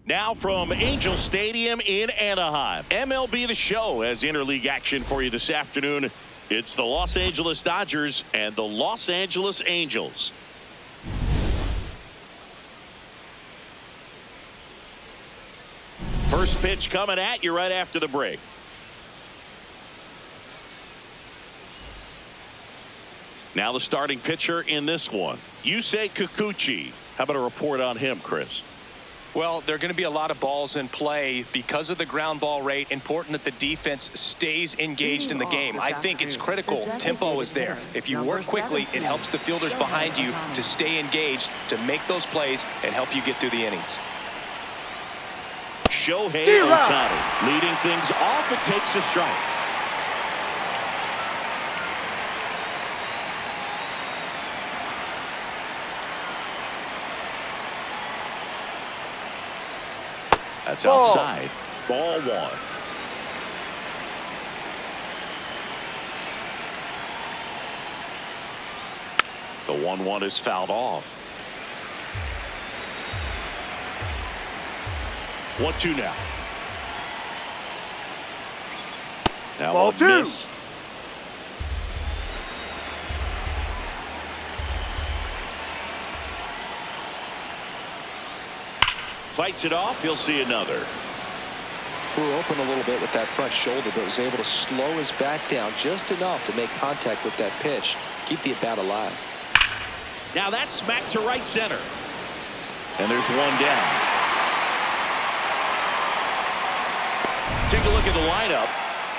Now from Angel Stadium in Anaheim, MLB The Show has interleague action for you this afternoon. It's the Los Angeles Dodgers and the Los Angeles Angels. First pitch coming at you right after the break. Now the starting pitcher in this one, Yusei Kikuchi. How about a report on him, Chris? Well, there are going to be a lot of balls in play because of the ground ball rate. Important that the defense stays engaged in the game. I think it's critical. Tempo is there. If you work quickly, it helps the fielders behind you to stay engaged, to make those plays, and help you get through the innings. Shohei Ohtani leading things off. It takes a strike. That's outside. Ball one. The 1-1 is fouled off. 1-2 now. Now ball two. Missed. Fights it off. He'll see another. Flew open a little bit with that front shoulder, but was able to slow his back down just enough to make contact with that pitch. Keep the at-bat alive. Now that's smacked to right center. And there's one down. Take a look at the lineup.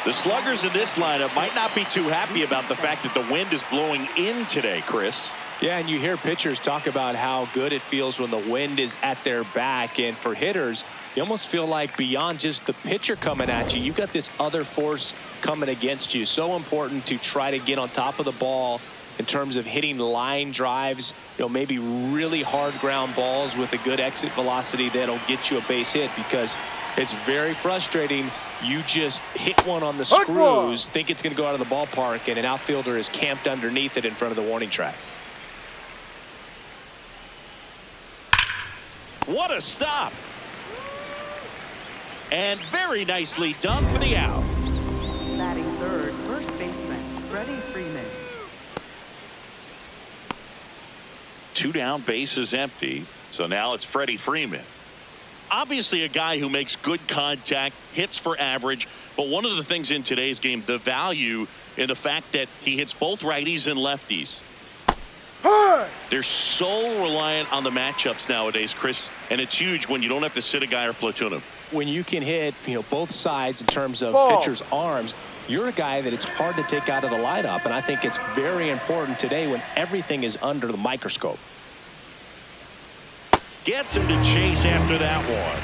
The sluggers in this lineup might not be too happy about the fact that the wind is blowing in today, Chris. Yeah, and you hear pitchers talk about how good it feels when the wind is at their back. And for hitters, you almost feel like beyond just the pitcher coming at you, you've got this other force coming against you. So important to try to get on top of the ball in terms of hitting line drives, maybe really hard ground balls with a good exit velocity that'll get you a base hit, because it's very frustrating. You just hit one on the screws, think it's going to go out of the ballpark, and an outfielder is camped underneath it in front of the warning track. What a stop. And very nicely done for the out. Batting third, first baseman, Freddie Freeman. 2 down, bases empty. So now it's Freddie Freeman. Obviously a guy who makes good contact, hits for average. But one of the things in today's game, the value in the fact that he hits both righties and lefties. They're so reliant on the matchups nowadays, Chris, and it's huge when you don't have to sit a guy or platoon him. When you can hit, both sides in terms of pitchers' arms, you're a guy that it's hard to take out of the lineup, and I think it's very important today when everything is under the microscope. Gets him to chase after that one.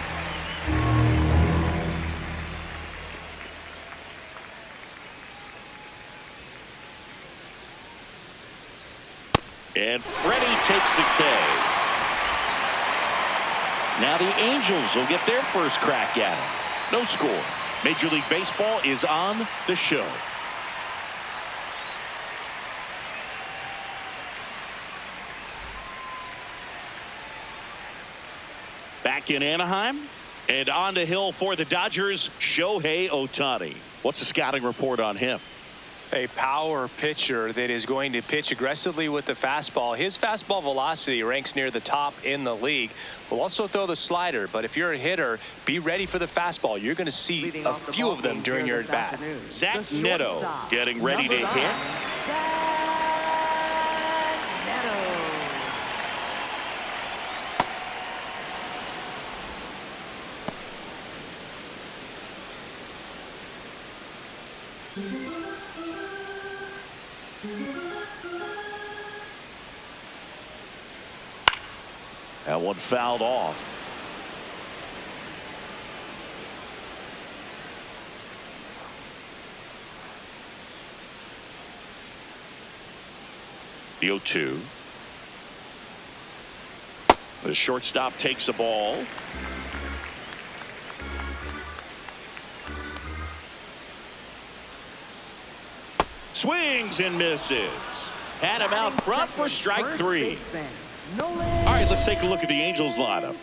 And Freddie takes the K. Now the Angels will get their first crack at it. No score. Major League Baseball is on the show. Back in Anaheim and on the hill for the Dodgers, Shohei Ohtani. What's the scouting report on him? A power pitcher that is going to pitch aggressively with the fastball. His fastball velocity ranks near the top in the league. Will also throw the slider, but if you're a hitter, be ready for the fastball. You're going to see a few of them during your at-bat. Zach Neto getting ready to hit. That one fouled off. The 0-2. The shortstop takes the ball. Swings and misses. Had him out front for strike 3. Nolan. All right, let's take a look at the Angels lineup.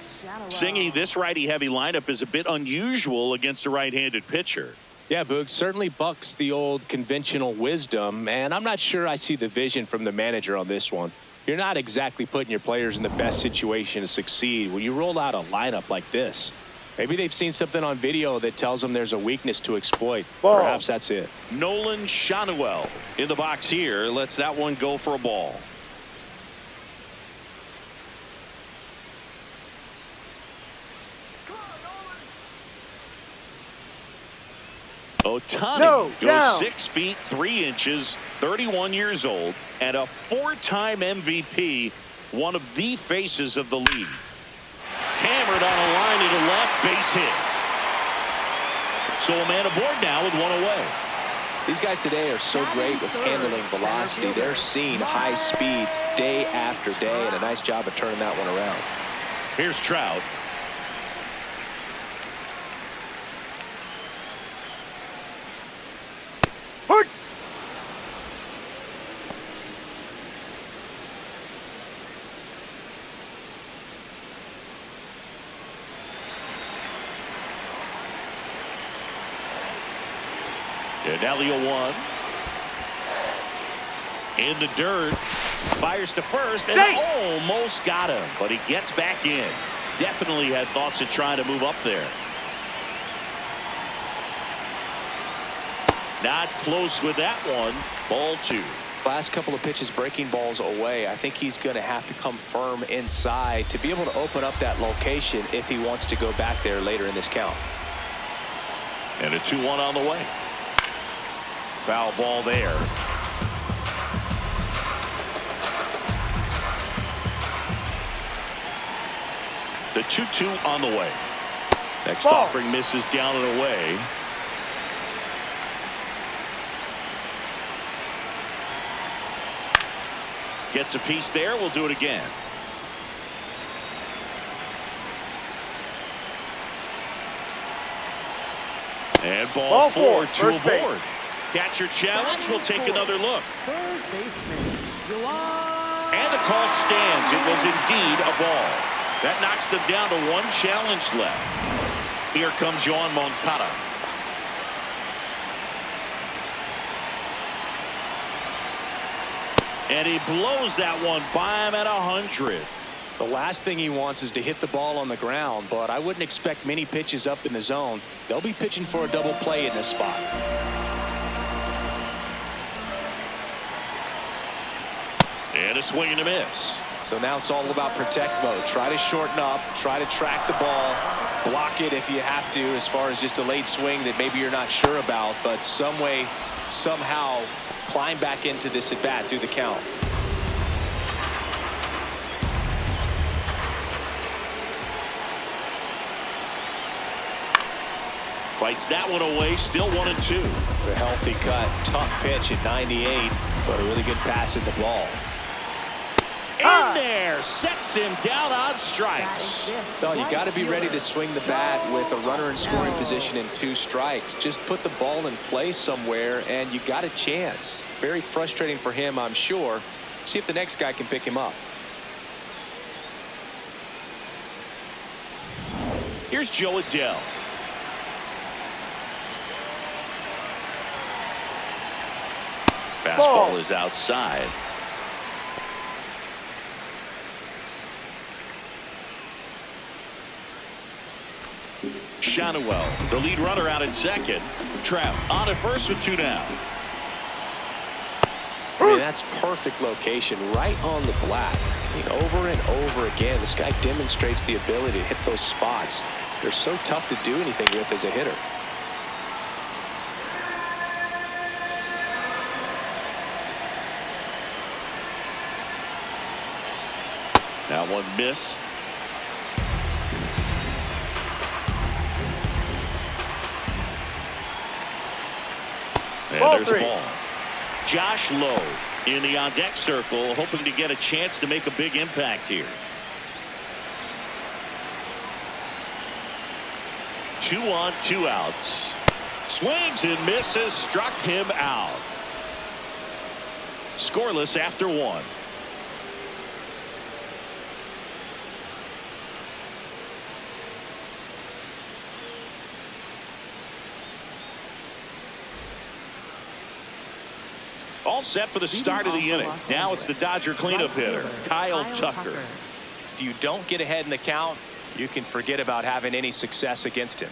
Singy, this righty-heavy lineup is a bit unusual against a right-handed pitcher. Yeah, Boog, certainly bucks the old conventional wisdom, and I'm not sure I see the vision from the manager on this one. You're not exactly putting your players in the best situation to succeed when you roll out a lineup like this. Maybe they've seen something on video that tells them there's a weakness to exploit. Ball. Perhaps that's it. Nolan Shanuel in the box here. Lets that one go for a ball. Ohtani goes 6 feet 3 inches, 31 years old, and a 4-time MVP, one of the faces of the league. Hammered on a line into left, base hit. So a man aboard now with one away. These guys today are so great with handling velocity. They're seeing high speeds day after day, and a nice job of turning that one around. Here's Trout. And now the 0-1. In the dirt. Fires to first and almost got him. But he gets back in. Definitely had thoughts of trying to move up there. Not close with that one. Ball 2. Last couple of pitches breaking balls away. I think he's going to have to come firm inside to be able to open up that location if he wants to go back there later in this count. And a 2-1 on the way. Foul ball there. The 2-2 on the way. Next offering misses down and away. Gets a piece there. We'll do it again. And ball 4, 2 aboard. Catcher challenge. We'll take another look. Third baseman, Juan. And the call stands. It was indeed a ball. That knocks them down to 1 challenge left. Here comes Yoan Moncada. And he blows that one by him at 100. The last thing he wants is to hit the ball on the ground, but I wouldn't expect many pitches up in the zone. They'll be pitching for a double play in this spot. And a swing and a miss. So now it's all about protect mode. Try to shorten up, try to track the ball, block it if you have to, as far as just a late swing that maybe you're not sure about, but some way, somehow climb back into this at bat through the count. Fights that one away. Still 1-2. The healthy cut, tough pitch at 98, but a really good pass at the ball. In there, sets him down on strikes. No, you got to be ready to swing the bat with a runner in scoring position and 2 strikes. Just put the ball in place somewhere, and you got a chance. Very frustrating for him, I'm sure. See if the next guy can pick him up. Here's Joe Adell. Fastball is outside. Shanuel, the lead runner out at second. Trout on at first with 2 down. I mean, that's perfect location, right on the black. I mean, over and over again, this guy demonstrates the ability to hit those spots. They're so tough to do anything with as a hitter. That one missed. And there's a ball. Josh Lowe in the on-deck circle, hoping to get a chance to make a big impact here. 2 on, 2 outs. Swings and misses, struck him out. Scoreless after 1. All set for the start of the inning. Now it's the Dodger cleanup hitter, Kyle Tucker. If you don't get ahead in the count, you can forget about having any success against him.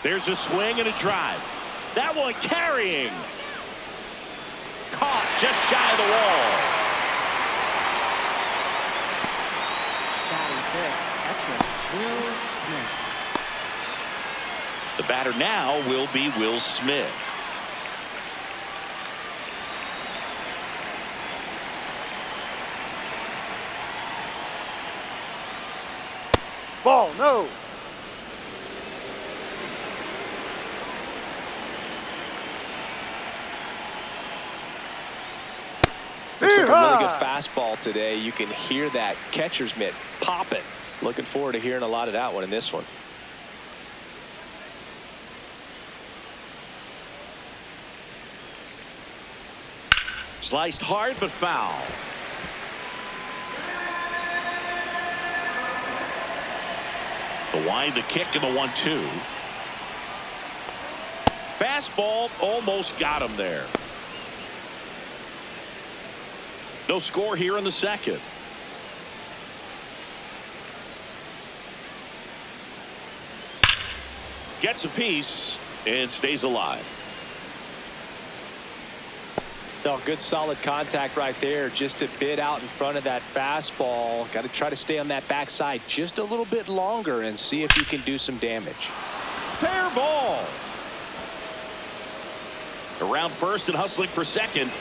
There's a swing and a drive. That one carrying. Caught just shy of the wall. The batter now will be Will Smith. Ball, no. Looks like a really good fastball today. You can hear that catcher's mitt popping. Looking forward to hearing a lot of that one in this one. Sliced hard but foul. The wind, the kick, and the 1-2. Fastball almost got him there. No score here in the second. Gets a piece and stays alive. No, good solid contact right there. Just a bit out in front of that fastball. Got to try to stay on that backside just a little bit longer and see if you can do some damage. Fair ball. Around first and hustling for second.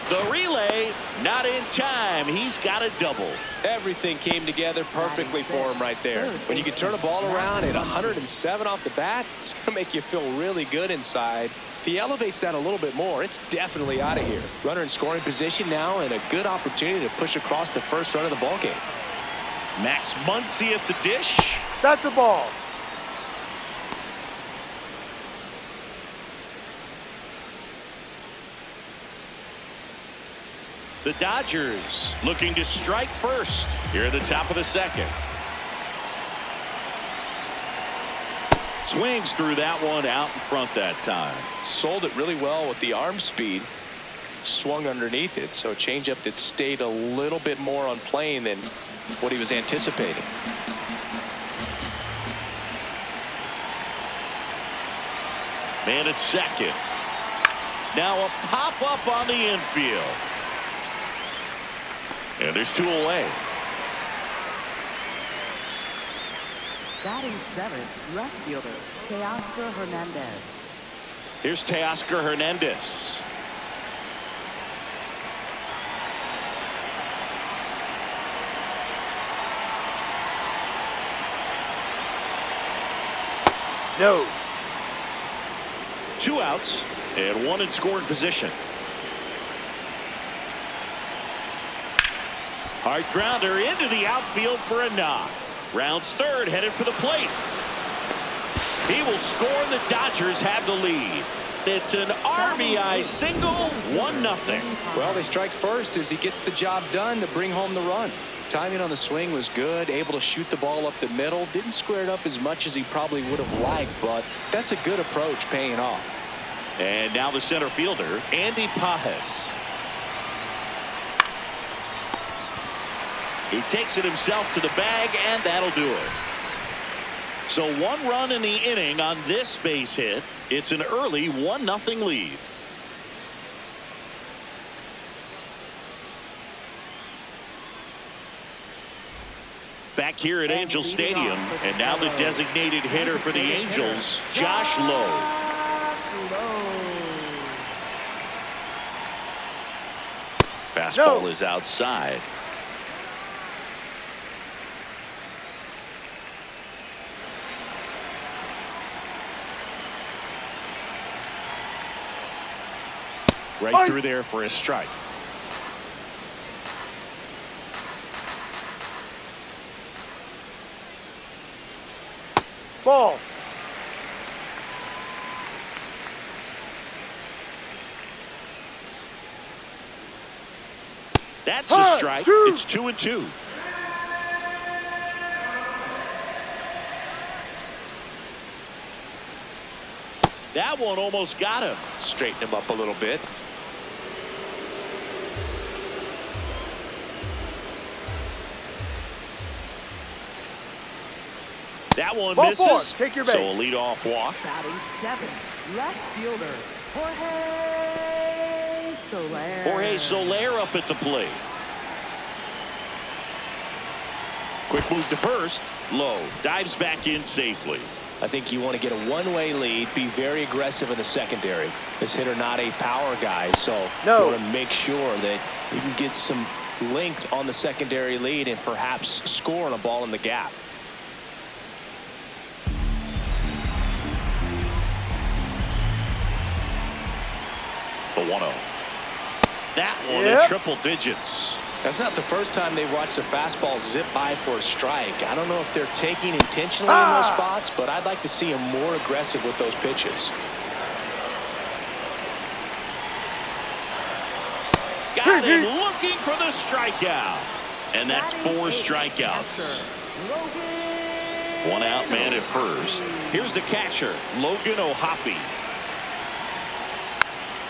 The relay not in time. He's got a double. Everything came together perfectly for him right there. When you can turn a ball around at 107 off the bat, it's going to make you feel really good inside. If he elevates that a little bit more, it's definitely out of here. Runner in scoring position now and a good opportunity to push across the first run of the ballgame. Max Muncy at the dish. That's a ball. The Dodgers looking to strike first here at the top of the second. Swings through that one out in front that time. Sold it really well with the arm speed. Swung underneath it, so a changeup that stayed a little bit more on plane than what he was anticipating. Man at second. Now a pop up on the infield. And there's two away. Batting seventh, left fielder, Teoscar Hernandez. Here's Teoscar Hernandez. No. Two outs and one in scoring position. Hard grounder into the outfield for a knock. Rounds third, headed for the plate. He will score, and the Dodgers have the lead. It's an RBI single, 1-0. Well, they strike first as he gets the job done to bring home the run. Timing on the swing was good, able to shoot the ball up the middle. Didn't square it up as much as he probably would have liked, but that's a good approach paying off. And now the center fielder, Andy Pajes. He takes it himself to the bag, and that'll do it. So one run in the inning on this base hit. It's an early 1-0 lead. Back here at Angel Stadium, and now the designated hitter for the Angels, Josh Lowe. Fastball is outside. Right through there for a strike. Ball. That's a strike. It's 2-2. That one almost got him. Straighten him up a little bit. That one Ball misses. four. Take your base. So a leadoff walk. Batting seventh, left fielder, Jorge Soler. Jorge Soler up at the plate. Quick move to first. Low. Dives back in safely. I think you want to get a one-way lead, be very aggressive in the secondary. This hitter not a power guy, so you want to make sure that you can get some length on the secondary lead and perhaps score on a ball in the gap. The 1-0. That one in triple digits. That's not the first time they've watched a fastball zip by for a strike. I don't know if they're taking intentionally in those spots, but I'd like to see them more aggressive with those pitches. Got him looking for the strikeout. And that's 4 strikeouts. One out man at first. Here's the catcher, Logan O'Hoppe.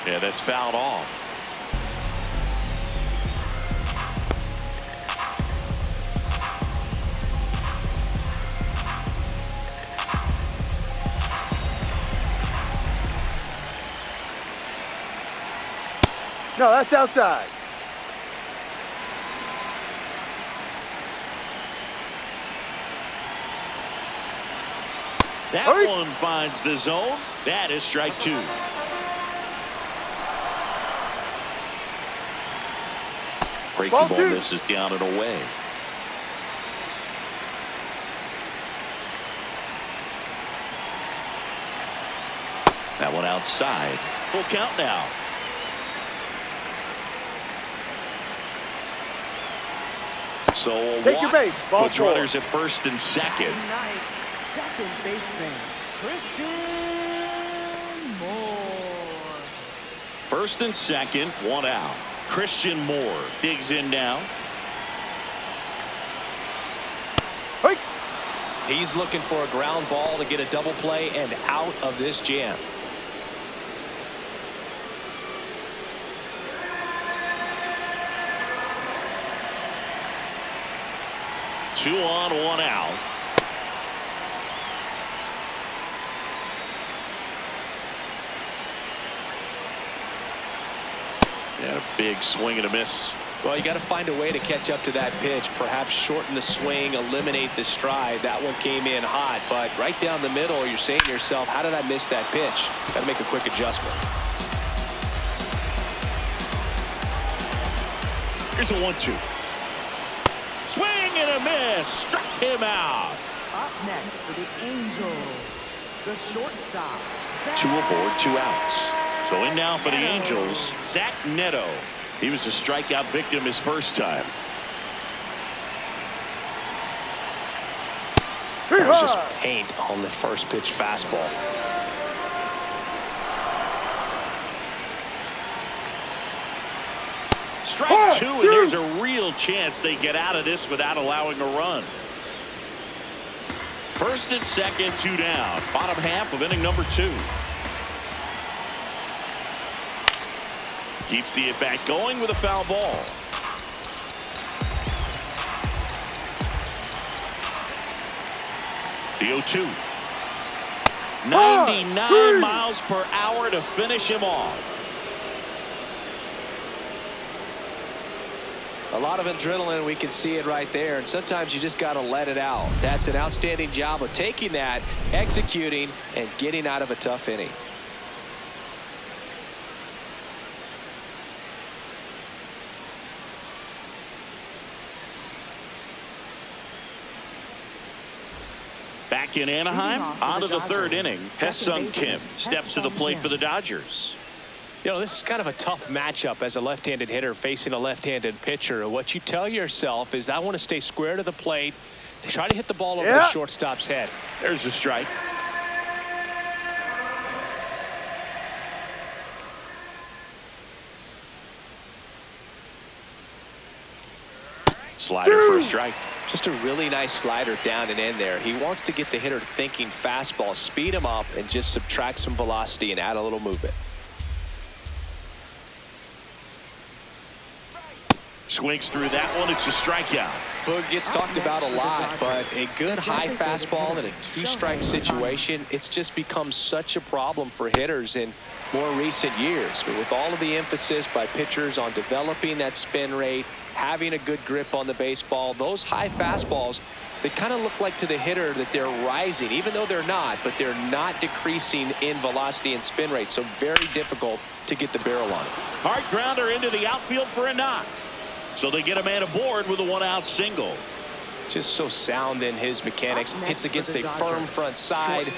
Yeah, that's fouled off. No, that's outside. That one finds the zone. That is strike 2. Breaking ball misses down and away. That one outside. Full count now. So a Take your walk base. Ball puts 4. runners at first and second. Nice. Second baseman, Christian Moore. First and second, 1 out. Christian Moore digs in now. He's looking for a ground ball to get a double play and out of this jam. Two on, 1 out. And a big swing and a miss. Well, you got to find a way to catch up to that pitch. Perhaps shorten the swing, eliminate the stride. That one came in hot, but right down the middle, you're saying to yourself, how did I miss that pitch? Got to make a quick adjustment. Here's a 1-2. Swing and a miss. Struck him out. Up next for the Angels, the shortstop. 2 aboard, 2 outs. So in now for the Angels, Zach Neto. He was a strikeout victim his first time. That was just paint on the first pitch fastball. Strike 2, and there's a real chance they get out of this without allowing a run. First and second, 2 down. Bottom half of inning number 2. Keeps the at-bat going with a foul ball. The 0-2. 99 miles per hour to finish him off. A lot of adrenaline, we can see it right there, and sometimes you just got to let it out. That's an outstanding job of taking that, executing, and getting out of a tough inning. Back in Anaheim, on to the 3rd inning. Ha-Seong Kim steps to the plate for the Dodgers. You know, this is kind of a tough matchup as a left-handed hitter facing a left-handed pitcher. What you tell yourself is, I want to stay square to the plate, try to hit the ball over the shortstop's head. There's a strike. Slider for a strike. Just a really nice slider down and in there. He wants to get the hitter thinking fastball, speed him up, and just subtract some velocity and add a little movement. Swings through that one. It's a strikeout. Boog gets talked about a lot, but a good high fastball in a two-strike situation, it's just become such a problem for hitters in more recent years. But with all of the emphasis by pitchers on developing that spin rate, having a good grip on the baseball, those high fastballs, they kind of look like to the hitter that they're rising, even though they're not, but they're not decreasing in velocity and spin rate, so very difficult to get the barrel on it. Hard grounder into the outfield for a knock. So they get a man aboard with a one-out single. Just so sound in his mechanics. Hits against a firm front side,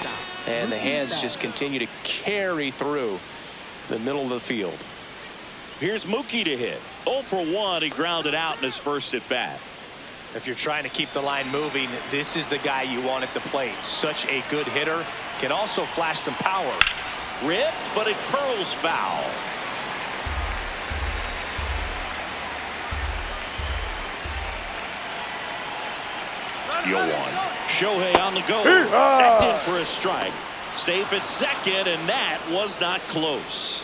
and the hands just continue to carry through the middle of the field. Here's Mookie to hit. 0 for 1. He grounded out in his first at bat. If you're trying to keep the line moving, this is the guy you want at the plate. Such a good hitter. Can also flash some power. Ripped, but it curls foul. Yo one. Shohei on the go. That's in for a strike. Safe at second, and that was not close.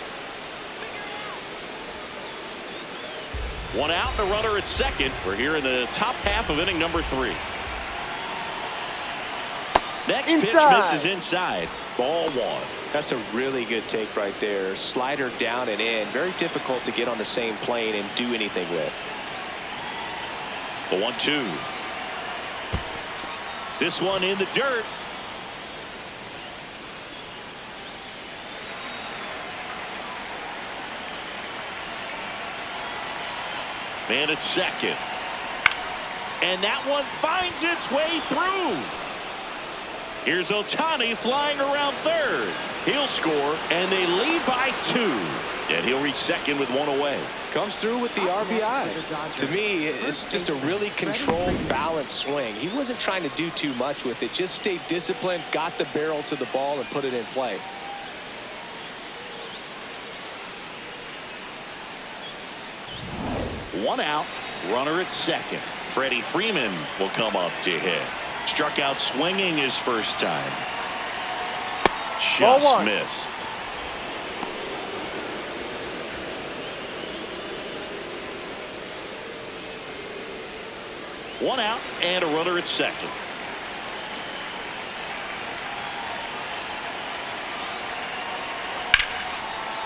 One out, the runner at second. We're here in the top half of inning number 3. Next pitch misses inside. Ball 1. That's a really good take right there. Slider down and in. Very difficult to get on the same plane and do anything with. The 1-2. This one in the dirt. Man at second. And that one finds its way through. Here's Ohtani flying around third. He'll score, and they lead by 2. And he'll reach second with one away. Comes through with the RBI. To me, it's just a really controlled, balanced swing. He wasn't trying to do too much with it. Just stayed disciplined, got the barrel to the ball, and put it in play. One out, runner at second. Freddie Freeman will come up to hit. Struck out swinging his first time. Just missed. One out and a runner at second.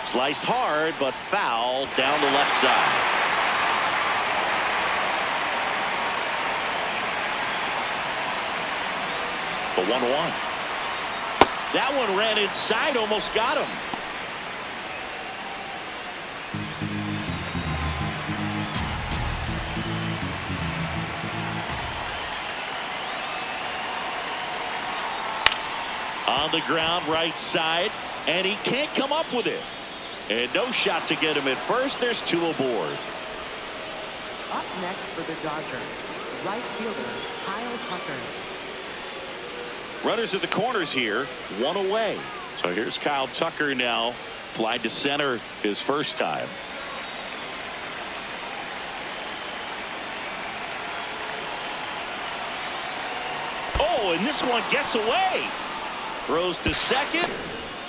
Sliced hard, but foul down the left side. The 1-1. That one ran inside, almost got him. On the ground, right side, and he can't come up with it. And no shot to get him at first. There's 2 aboard. Up next for the Dodgers, right fielder Kyle Tucker. Runners at the corners here, 1 away. So here's Kyle Tucker now. Fly to center his first time. Oh, and this one gets away. Throws to second.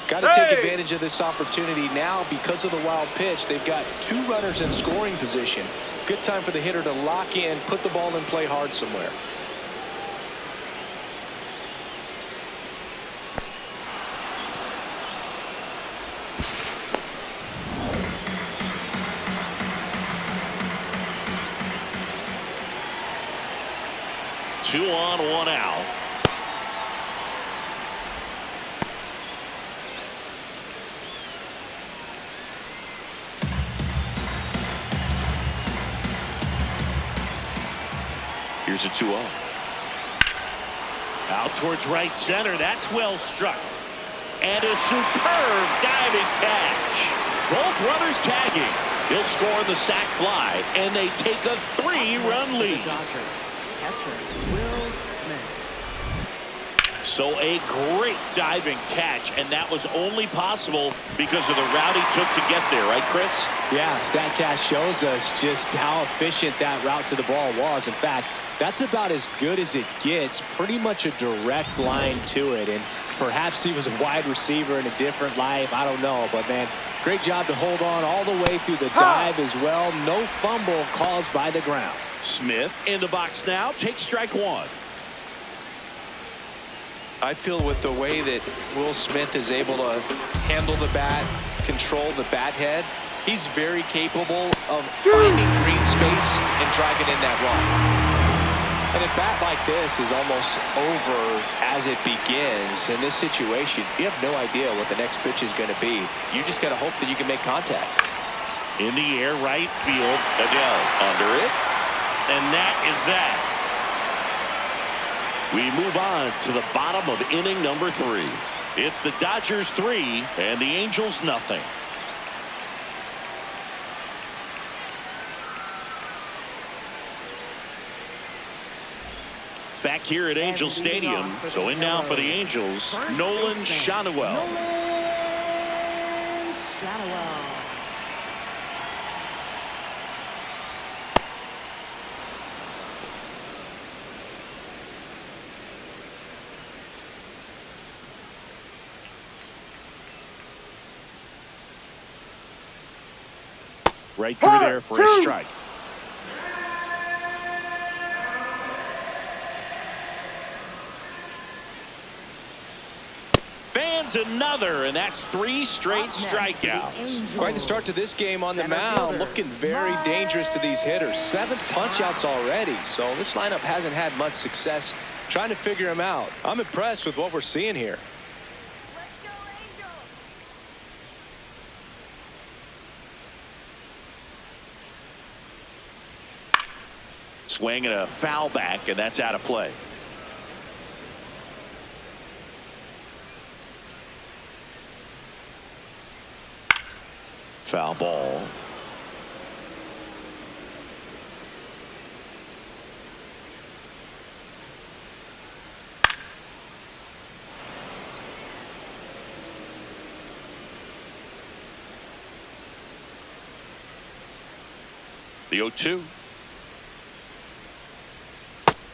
Got to take advantage of this opportunity now because of the wild pitch. They've got 2 runners in scoring position. Good time for the hitter to lock in, put the ball in play hard somewhere. Two on, 1 out. Here's a 2-0. Out towards right center. That's well struck. And a superb diving catch. Both runners tagging. He'll score the sac fly, and they take a 3-run lead. So a great diving catch, and that was only possible because of the route he took to get there, right, Chris? Yeah, StatCast shows us just how efficient that route to the ball was. In fact, that's about as good as it gets, pretty much a direct line to it. And perhaps he was a wide receiver in a different life. I don't know, but man, great job to hold on all the way through the dive as well. No fumble caused by the ground. Smith in the box now, takes strike one. I feel with the way that Will Smith is able to handle the bat, control the bat head, he's very capable of finding green space and driving in that run. And a bat like this is almost over as it begins. In this situation, you have no idea what the next pitch is going to be. You just got to hope that you can make contact. In the air, right field, Adele under it. And that is that. We move on to the bottom of inning number 3. It's the Dodgers 3 and the Angels nothing. Back here at Angel Stadium, so in now for the Angels, Nolan Shadowell. Right through there for a strike. Fans another, and that's 3 straight strikeouts. Quite the start to this game on the mound. Looking very dangerous to these hitters. 7 punch-outs already, so this lineup hasn't had much success trying to figure him out. I'm impressed with what we're seeing here. Swing and a foul back, and that's out of play. Foul ball. The 0-2.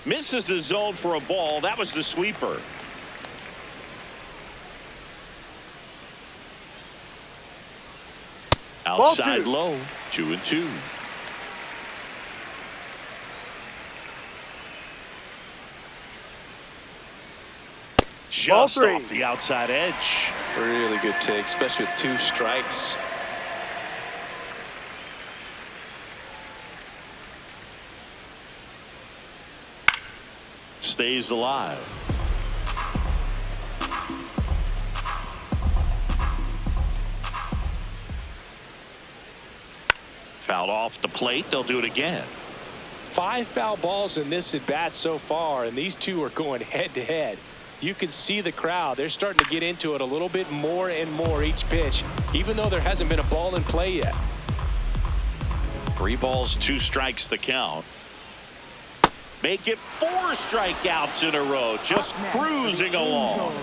Misses the zone for a ball. That was the sweeper. Outside low, 2-2. Just off the outside edge. Really good take, especially with 2 strikes. Stays alive. Fouled off the plate. They'll do it again. 5 foul balls in this at bat so far, and these two are going head to head. You can see the crowd. They're starting to get into it a little bit more and more each pitch, even though there hasn't been a ball in play yet. 3 balls, 2 strikes the count. Make it 4 strikeouts in a row, just cruising along.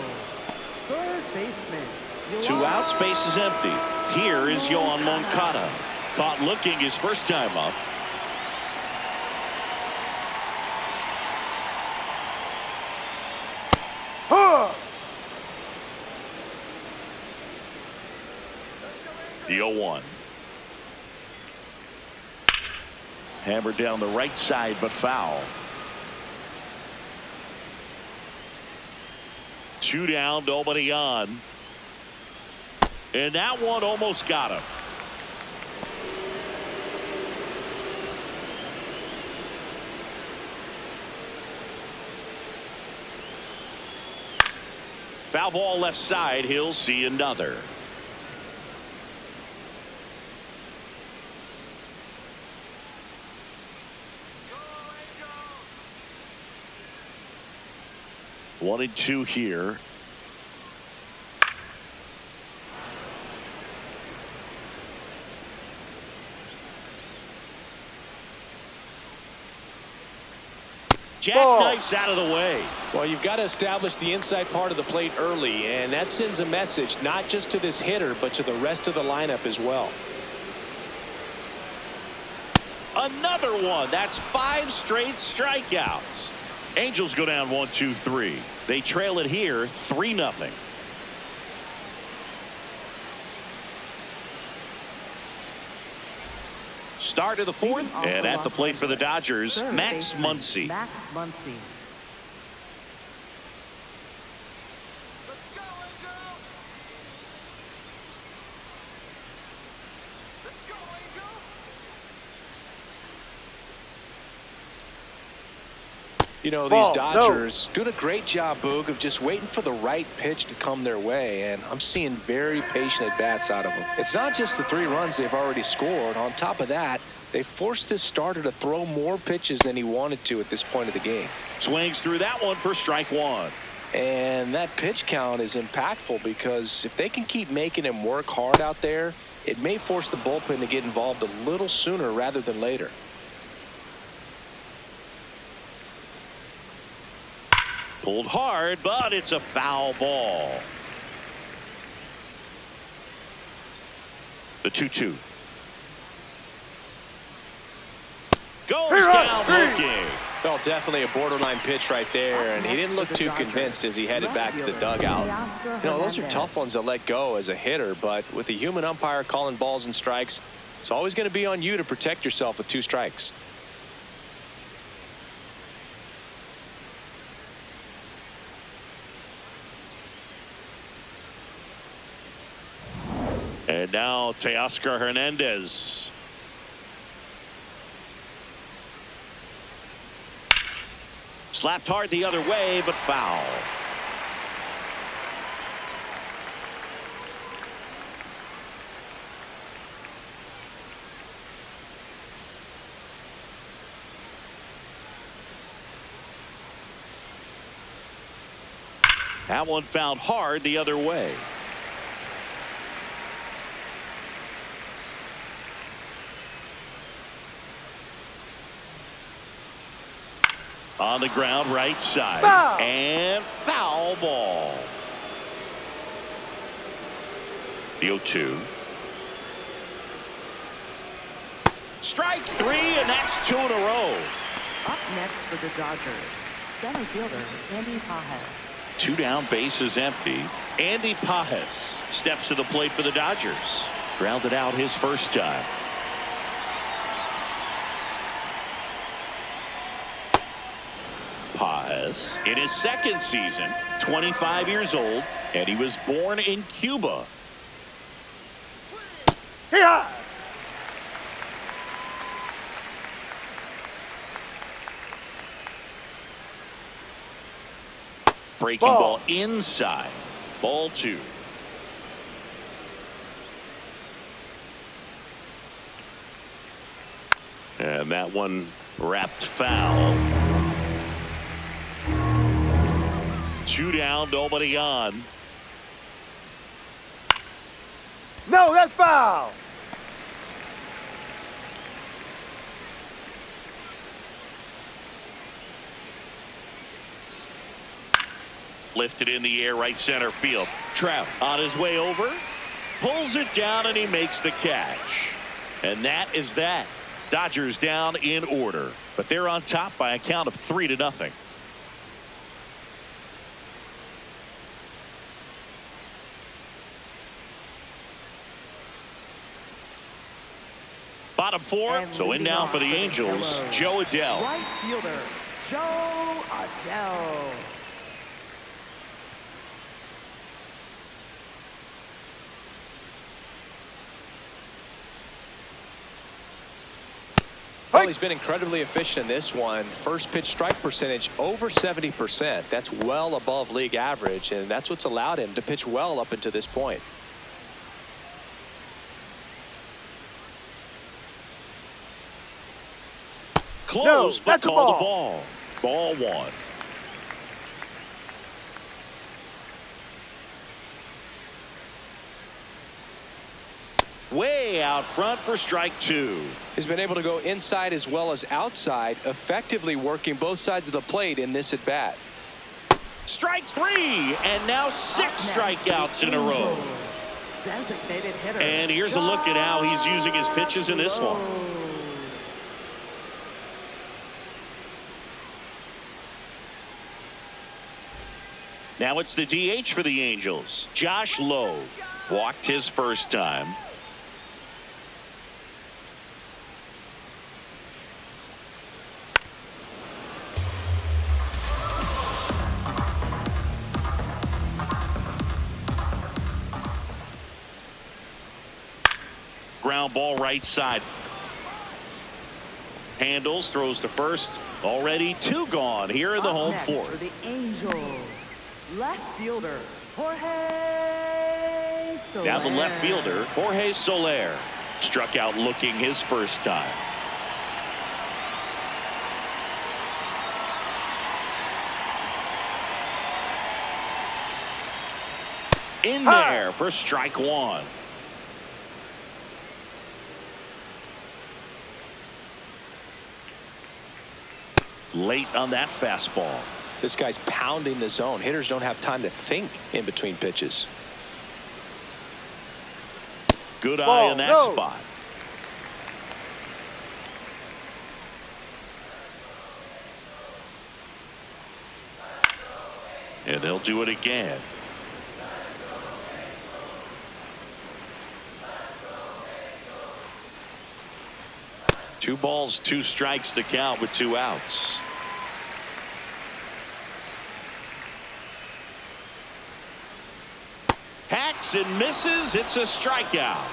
2 outs, base is empty. Here is Yohan Moncada. Caught looking his first time up. The 0-1. Hammered down the right side, but foul. 2 down, nobody on. And that one almost got him. Foul ball left side. He'll see another. One and 2 here. jackknifes out of the way. Well, you've got to establish the inside part of the plate early, and that sends a message not just to this hitter, but to the rest of the lineup as well. Another one. That's 5 straight strikeouts. Angels go down 1-2-3. They trail it here 3-0. Start of the 4th, and at the plate for the Dodgers, Max Muncy. Max Muncy. You know, these Dodgers doing a great job, Boog, of just waiting for the right pitch to come their way, and I'm seeing very patient at-bats out of them. It's not just the 3 runs they've already scored. On top of that, they forced this starter to throw more pitches than he wanted to at this point of the game. Swings through that one for strike 1. And that pitch count is impactful because if they can keep making him work hard out there, it may force the bullpen to get involved a little sooner rather than later. Pulled hard, but it's a foul ball. The 2-2. Goes down looking. Well, definitely a borderline pitch right there, and he didn't look too convinced as he headed back to the dugout. You know, those are tough ones to let go as a hitter, but with the human umpire calling balls and strikes, it's always going to be on you to protect yourself with 2 strikes. And now Teoscar Hernandez. Slapped hard the other way, but foul. That one fouled hard the other way. On the ground, right side. Foul. And foul ball. The 0-2. Strike 3, and that's 2 in a row. Up next for the Dodgers, center fielder Andy Pajes. 2 down, bases empty. Andy Pajes steps to the plate for the Dodgers. Grounded out his first time. Pajes in his 2nd season, 25 years old, and he was born in Cuba. Here. Breaking ball inside. Ball 2. And that one wrapped foul. 2 down, nobody on. No, that's foul. Lifted in the air, right center field. Trout on his way over, pulls it down, and he makes the catch. And that is that. Dodgers down in order, but they're on top by a count of 3-0. Bottom 4, And so in leading now off for the for the Angels, Yellows. Joe Adell. Right fielder Joe Adell. Well, he's been incredibly efficient in this one. First pitch strike percentage over 70%. That's well above league average, and that's what's allowed him to pitch well up until this point. Close, but that's a called the ball. ball. Ball 1. Way out front for strike 2. He's been able to go inside as well as outside, effectively working both sides of the plate in this at-bat. Strike 3, and now 6 strikeouts in a row. Designated hitter. And here's a look at how he's using his pitches in this one. Now it's the DH for the Angels. Josh Lowe walked his first time. Ground ball right side. Handles, throws to first. Already 2 gone here in the home fourth. For the Angels, left fielder Jorge Soler. Now the left fielder Jorge Soler struck out looking his first time. In there for strike 1. Late on that fastball. This guy's pounding the zone. Hitters don't have time to think in between pitches. Good eye in that spot. And they'll do it again. Two balls, 2 strikes to count with 2 outs. Hacks and misses. It's a strikeout.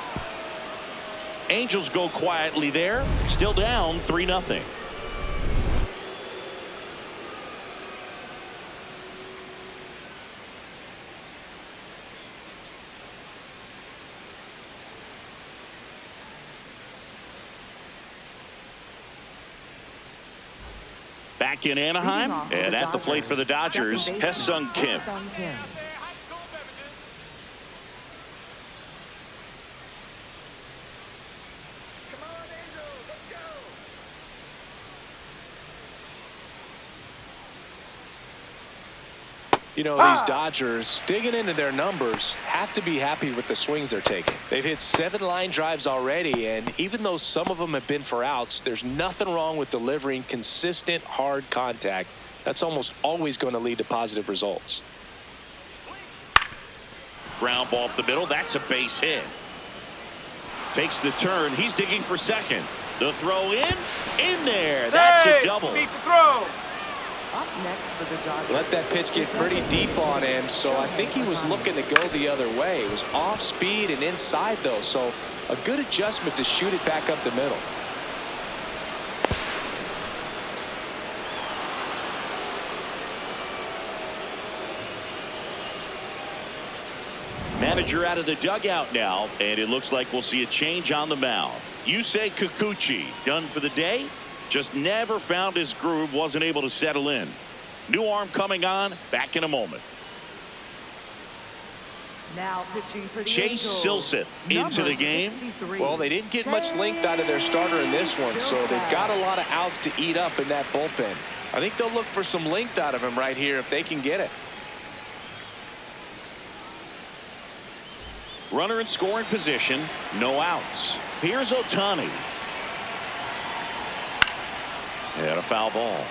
Angels go quietly there. Still down 3-0. Back in Anaheim, and at the plate for the Dodgers, Hye-Sung Kim. You know, these Dodgers, digging into their numbers, have to be happy with the swings they're taking. They've hit 7 line drives already, and even though some of them have been for outs, there's nothing wrong with delivering consistent, hard contact. That's almost always going to lead to positive results. Ground ball up the middle. That's a base hit. Takes the turn. He's digging for second. The throw in there. That's a double. Beat the throw. Up next for the Dodgers. Let that pitch get pretty deep on him, so I think he was looking to go the other way. It was off speed and inside, though, so a good adjustment to shoot it back up the middle. Manager out of the dugout now, and it looks like we'll see a change on the mound. Yusei Kikuchi done for the day. Just never found his groove, wasn't able to settle in. New arm coming on, back in a moment. Now pitching for the Chase Angels, Silseth into the game. 63. Well, they didn't get much length out of their starter in this one, so they've got a lot of outs to eat up in that bullpen. I think they'll look for some length out of him right here if they can get it. Runner in scoring position, no outs. Here's Ohtani. And a foul ball.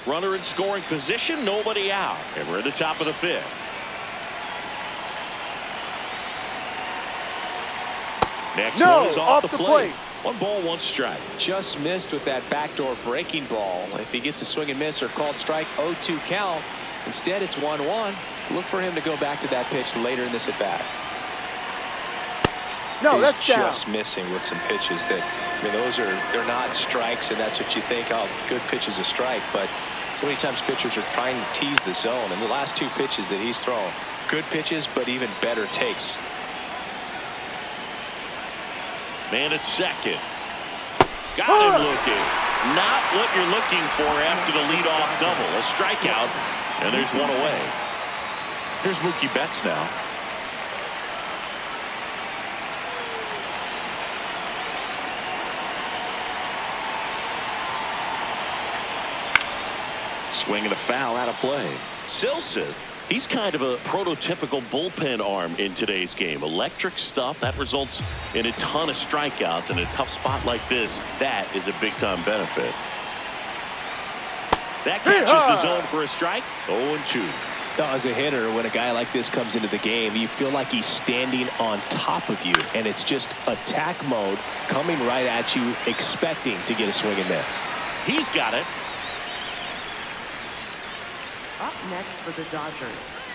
Runner in scoring position, nobody out. And we're at the top of the 5th. Next one is off the plate. 1 ball, 1 strike. Just missed with that backdoor breaking ball. If he gets a swing and miss or called strike, 0-2 count. Instead, it's 1-1. Look for him to go back to that pitch later in this at bat. No, He's that's down. just missing with some pitches that, I mean, they're not strikes, and that's what you think, oh, good pitch is a strike. But so many times pitchers are trying to tease the zone. And the last 2 pitches that he's thrown, good pitches, but even better takes. Man at second. Got him looking. Not what you're looking for after the leadoff double. A strikeout, and there's one away. Here's Mookie Betts now. Swinging a foul out of play. Silson, he's kind of a prototypical bullpen arm in today's game. Electric stuff that results in a ton of strikeouts. In a tough spot like this, that is a big-time benefit. That catches the zone for a strike. 0-2. As a hitter, when a guy like this comes into the game, you feel like he's standing on top of you, and it's just attack mode coming right at you, expecting to get a swing and miss. He's got it. Up next for the Dodgers,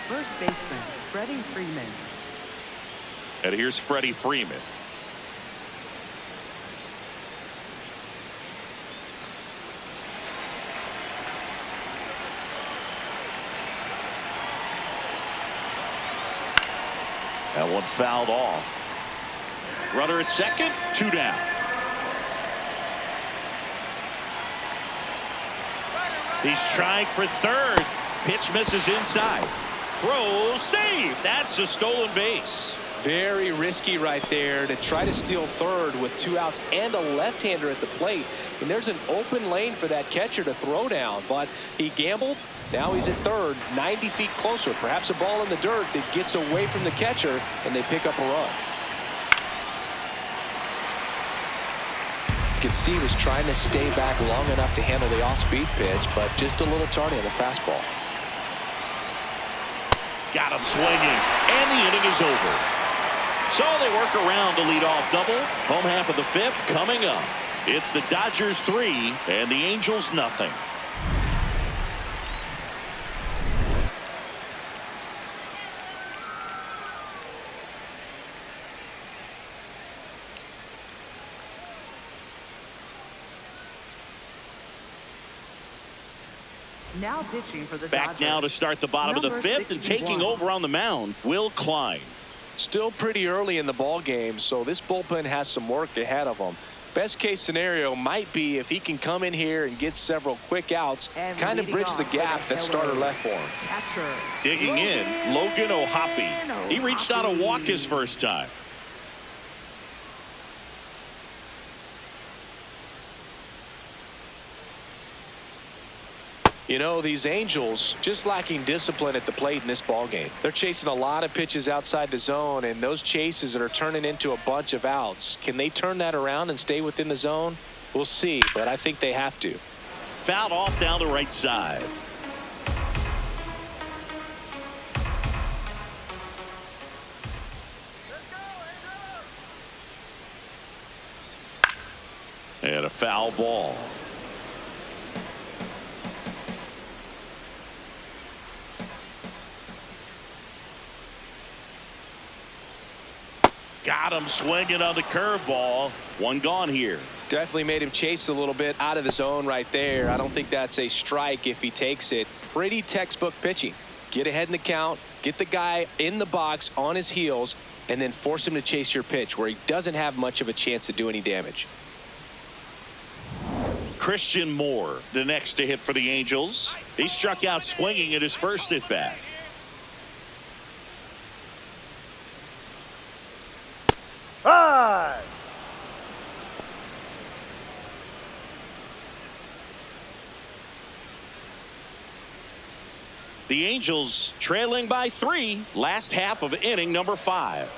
first baseman Freddie Freeman. And here's Freddie Freeman. That one fouled off. Runner at second, 2 down. He's trying for third. Pitch misses inside. Throw, save. That's a stolen base. Very risky right there to try to steal third with 2 outs and a left-hander at the plate. And there's an open lane for that catcher to throw down, but he gambled. Now he's at third, 90 feet closer. Perhaps a ball in the dirt that gets away from the catcher, and they pick up a run. You can see he was trying to stay back long enough to handle the off-speed pitch, but just a little tardy on the fastball. Got him swinging, and the inning is over. So they work around the leadoff double. Home half of the 5th coming up. It's the Dodgers 3 and the Angels nothing. Now pitching for the Back Dodgers. now to start the bottom of the 5th, and taking over on the mound, Will Klein. Still pretty early in the ball game, so this bullpen has some work ahead of them. Best case scenario might be if he can come in here and get several quick outs, And kind of bridge the gap that starter left for him. Catcher. Digging in, Logan O'Hoppe. He reached out to walk his first time. You know, these Angels just lacking discipline at the plate in this ball game. They're chasing a lot of pitches outside the zone, and those chases that are turning into a bunch of outs. Can they turn that around and stay within the zone? We'll see, but I think they have to. Fouled off down the right side. And a foul ball. Got him swinging on the curveball. One gone here. Definitely made him chase a little bit out of the zone right there. I don't think that's a strike if he takes it. Pretty textbook pitching. Get ahead in the count, get the guy in the box on his heels, and then force him to chase your pitch where he doesn't have much of a chance to do any damage. Christian Moore, the next to hit for the Angels. He struck out swinging at his first at bat. High. The Angels trailing by 3, last half of inning number 5.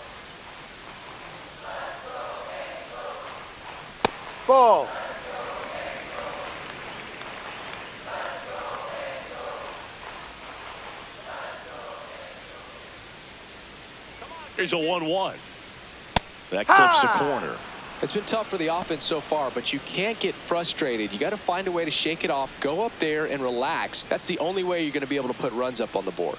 Ball. Here's a 1-1. That clips the corner. It's been tough for the offense so far, but you can't get frustrated. You got to find a way to shake it off, go up there and relax. That's the only way you're going to be able to put runs up on the board.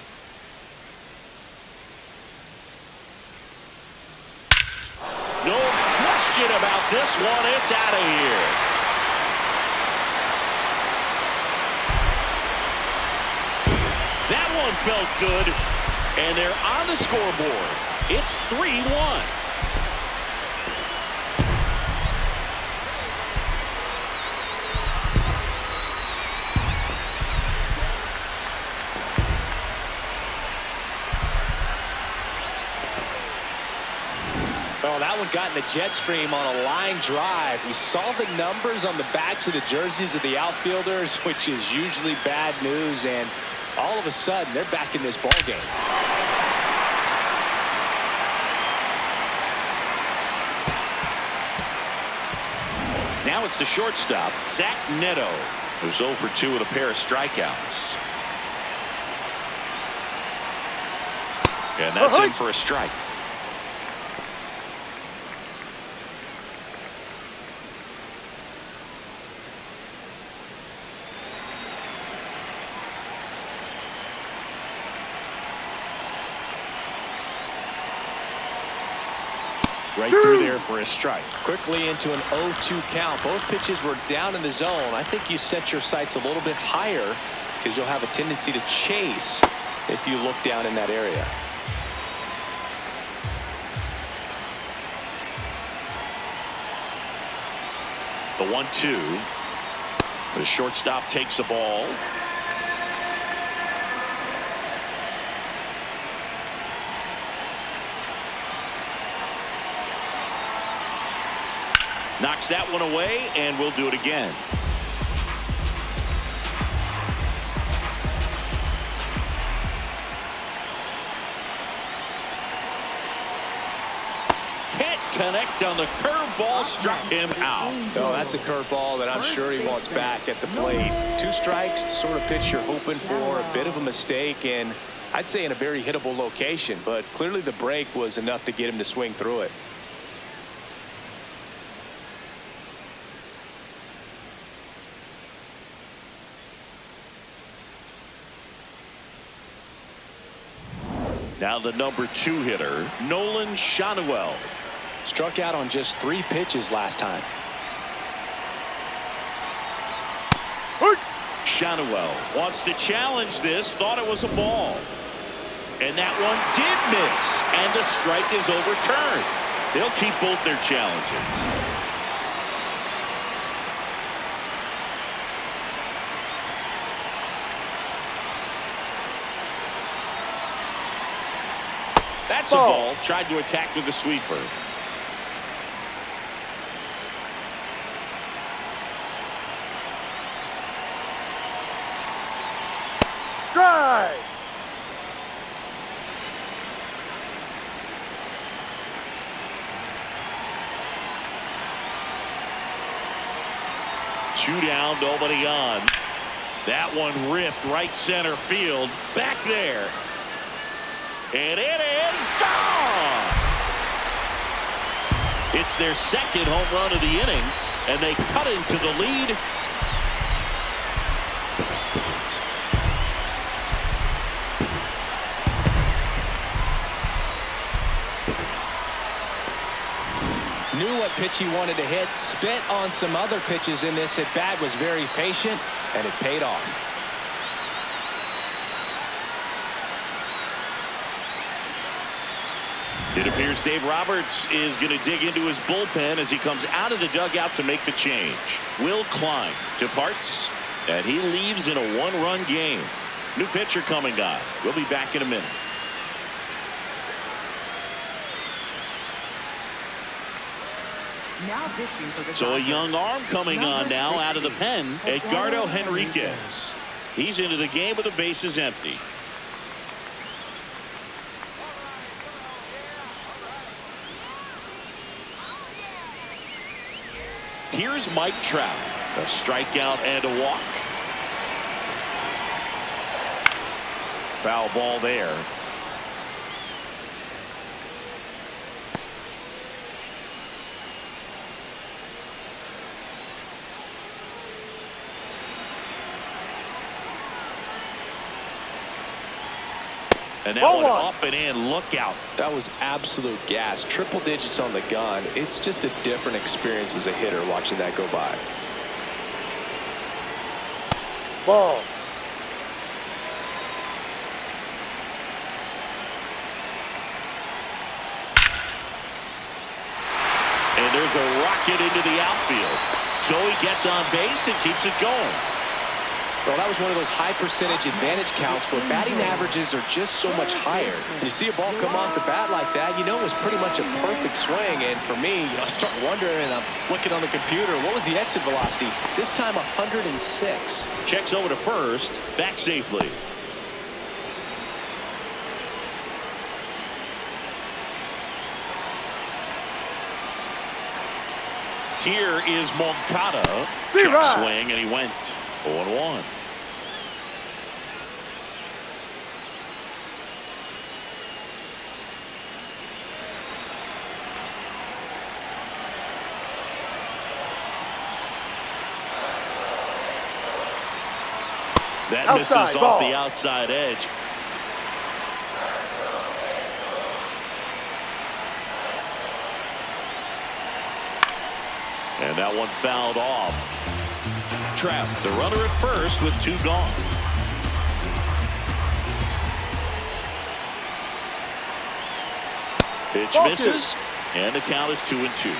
No question about this one. It's out of here. That one felt good, and they're on the scoreboard. It's 3-1. one got in the jet stream on a line drive. We saw the numbers on the backs of the jerseys of the outfielders, which is usually bad news, and all of a sudden they're back in this ball game. Now it's the shortstop, Zach Neto, who's 0 for 2 with a pair of strikeouts. And that's in for a strike. Right through there for a strike. Quickly into an 0-2 count. Both pitches were down in the zone. I think you set your sights a little bit higher because you'll have a tendency to chase if you look down in that area. The 1-2. The shortstop takes the ball. Knocks that one away, and we'll do it again. Can't connect on the curveball, struck him out. Oh, that's a curveball that I'm sure he wants back at the plate. 2 strikes, the sort of pitch you're hoping for, a bit of a mistake, and I'd say in a very hittable location, but clearly the break was enough to get him to swing through it. Now the number 2 hitter, Nolan Schanuel. Struck out on just 3 pitches last time. Schanuel wants to challenge this, thought it was a ball. And that one did miss, and the strike is overturned. They'll keep both their challenges. That's a ball. Tried to attack with the sweeper. Strike. Two down, nobody on. That one ripped right center field. Back there. And it is gone. It's their second home run of the inning, and they cut into the lead. Knew what pitch he wanted to hit, spit on some other pitches in this at bat, was very patient, and it paid off. It appears Dave Roberts is going to dig into his bullpen as he comes out of the dugout to make the change. Will Klein departs, and he leaves in a 1-run game. New pitcher coming on. We'll be back in a minute. Now pitching for the So a Dodgers. young arm coming on now out of the pen, Edgardo Henriquez. He's into the game with the bases empty. Here's Mike Trout. A strikeout and a walk. Foul ball there. And that one up and in. Look out. That was absolute gas. Triple digits on the gun. It's just a different experience as a hitter watching that go by. Ball. And there's a rocket into the outfield. Joey gets on base and keeps it going. Well, that was one of those high percentage advantage counts where batting averages are just so much higher. You see a ball come off the bat like that, you know it was pretty much a perfect swing. And for me, I start wondering, and I'm looking on the computer, what was the exit velocity? This time 106. Checks over to first, back safely. Here is Moncada. Check swing, and he went 0-1. That misses off the outside edge. And that one fouled off. Trapped the runner at first with 2 gone. Pitch misses, and the count is 2-2.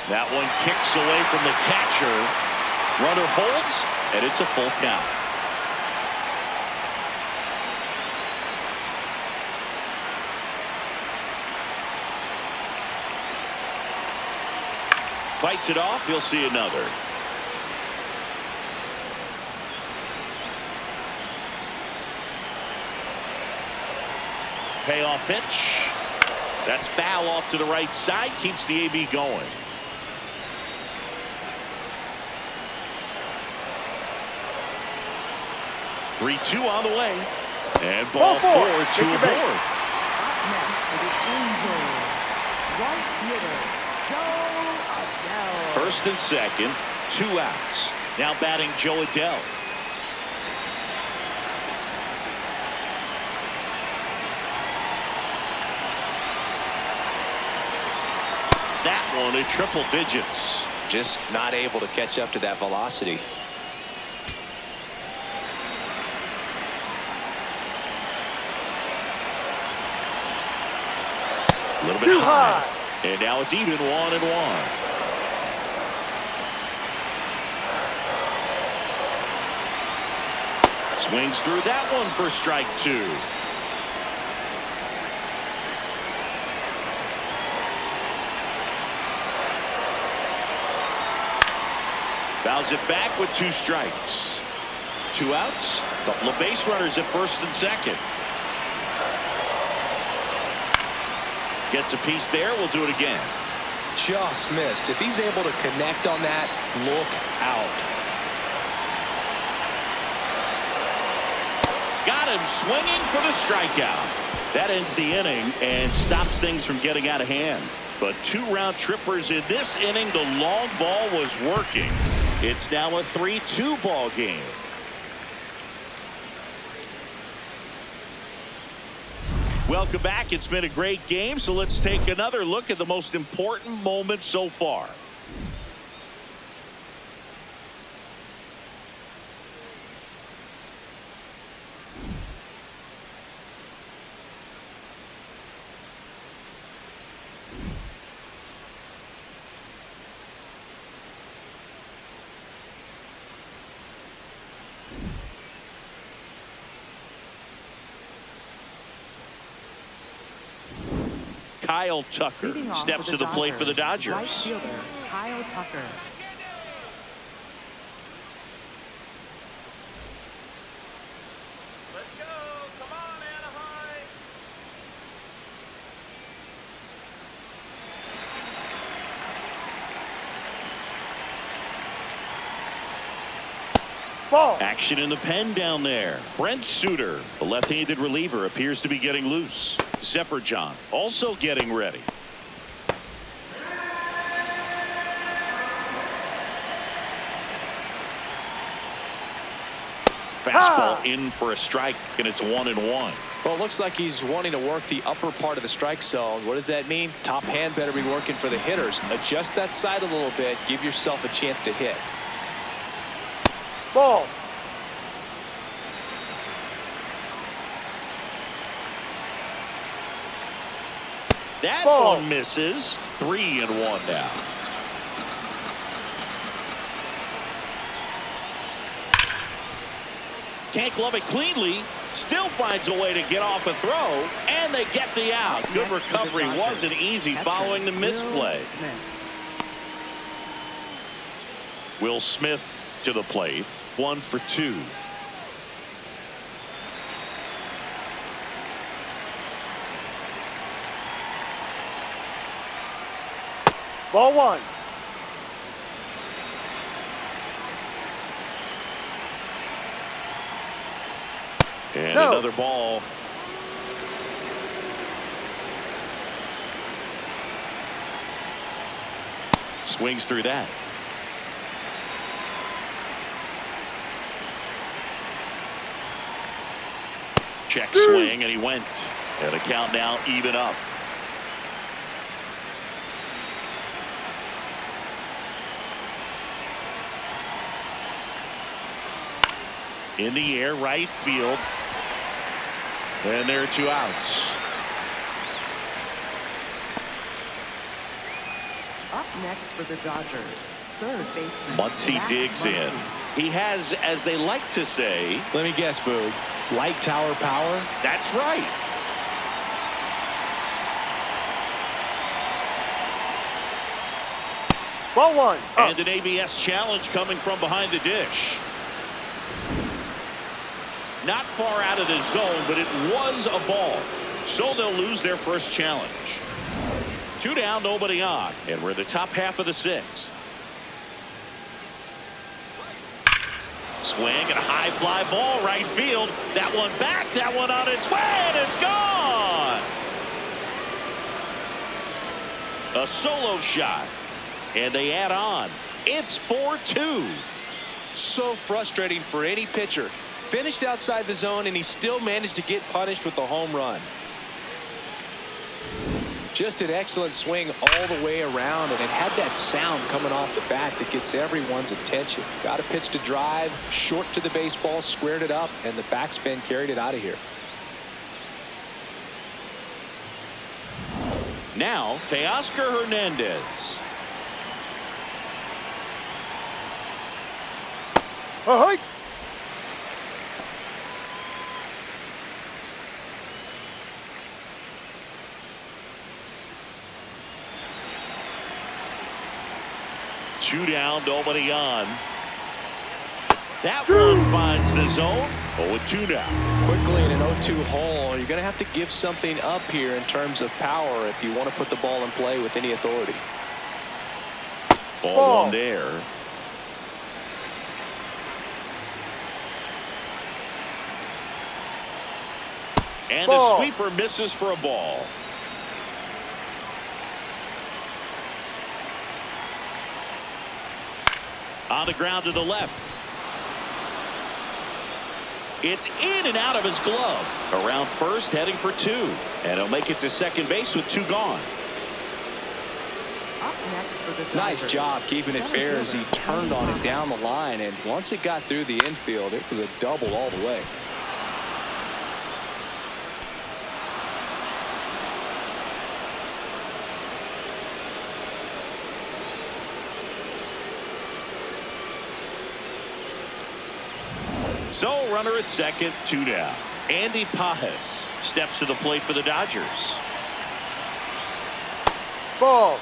That one kicks away from the catcher. Runner holds, and it's a full count. Fights it off. You'll see another. Payoff pitch. That's foul off to the right side. Keeps the AB going. Three-two on the way. And ball 4 to a board. Up next for the Angels, right fielder, Joe Adele. First and second, 2 outs. Now batting Joe Adele. That one at triple digits. Just not able to catch up to that velocity. A little bit high. And now it's even 1-1. Swings through that one for strike 2. Fouls it back with 2 strikes. 2 outs. Couple of base runners at first and second. Gets a piece there. We'll do it again. Just missed. If he's able to connect on that, look out. Got him swinging for the strikeout. That ends the inning and stops things from getting out of hand. But 2 round trippers in this inning. The long ball was working. It's now a 3-2 ball game. Welcome back. It's been a great game, so let's take another look at the most important moment so far. Kyle Tucker steps to the plate for the Dodgers. Right fielder, Kyle Tucker. Let's go. Come on, Anaheim. Ball. Action in the pen down there. Brent Suter, the left-handed reliever, appears to be getting loose. Zephyr also getting ready. Fastball in for a strike, and it's 1-1. Well, it looks like he's wanting to work the upper part of the strike zone. What does that mean? Top hand better be working for the hitters. Adjust that side a little bit. Give yourself a chance to hit. Ball. That Ball. one misses. 3-1 now. Can't glove it cleanly. Still finds a way to get off a throw, and they get the out. Good recovery. Wasn't easy following the misplay. Will Smith to the plate. 1 for 2. Ball 1. And No. another ball. Swings through that. Check swing, and he went. And the count now even up. In the air, right field. And there are 2 outs. Up next for the Dodgers, third baseman. Muncy digs in. He has, as they like to say, Let me guess, Boog. Light tower power? that's right. Ball 1. And an ABS challenge coming from behind the dish. Not far out of the zone, but it was a ball. So they'll lose their first challenge. 2 down, nobody on. And we're in the top half of the 6th. Swing and a high fly ball right field. That one back, that one on its way, and it's gone. A solo shot. And they add on. It's 4-2. So frustrating for any pitcher. Finished outside the zone, and he still managed to get punished with a home run. Just an excellent swing all the way around, and it had that sound coming off the bat that gets everyone's attention. Got a pitch to drive, short to the baseball, squared it up, and the backspin carried it out of here. Now, Teoscar Hernandez. Ahoy. Two down, nobody on. That one finds the zone. 0-2 now. Quickly in an 0-2 hole, you're going to have to give something up here in terms of power if you want to put the ball in play with any authority. Ball 1 there. And the Ball. sweeper misses for a ball. On the ground to the left. It's in and out of his glove. Around first, heading for 2. And he'll make it to second base with 2 gone. Up next for the Dodgers. Nice job keeping it fair as he turned on it down the line, and once it got through the infield, it was a double all the way. So runner at second, 2 down. Andy Pajes steps to the plate for the Dodgers. Ball.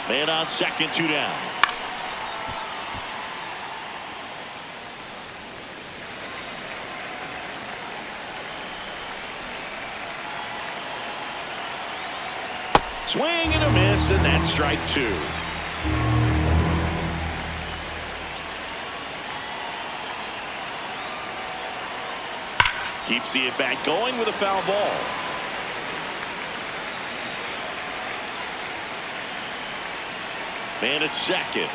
Man on second, 2 down. Swing and a miss, and that's strike 2. Keeps the at-bat going with a foul ball. Man at second.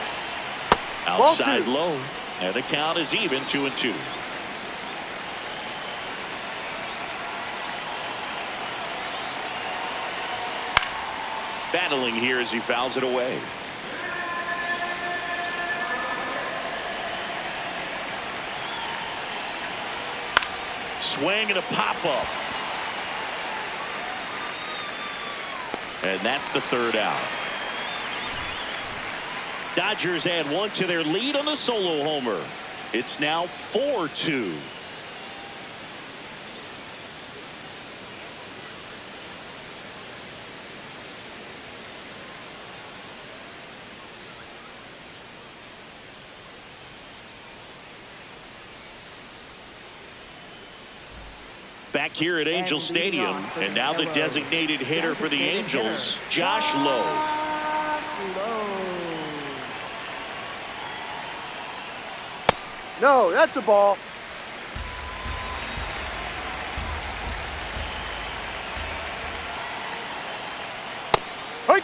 Outside low. And the count is even, 2-2. battling here as he fouls it away. Swing and a pop-up. And that's the third out. Dodgers add one to their lead on the solo homer. It's now 4-2. Back here at Angel Stadium, and now the designated hitter for the Angels, Josh Lowe. No, that's a ball. Hey.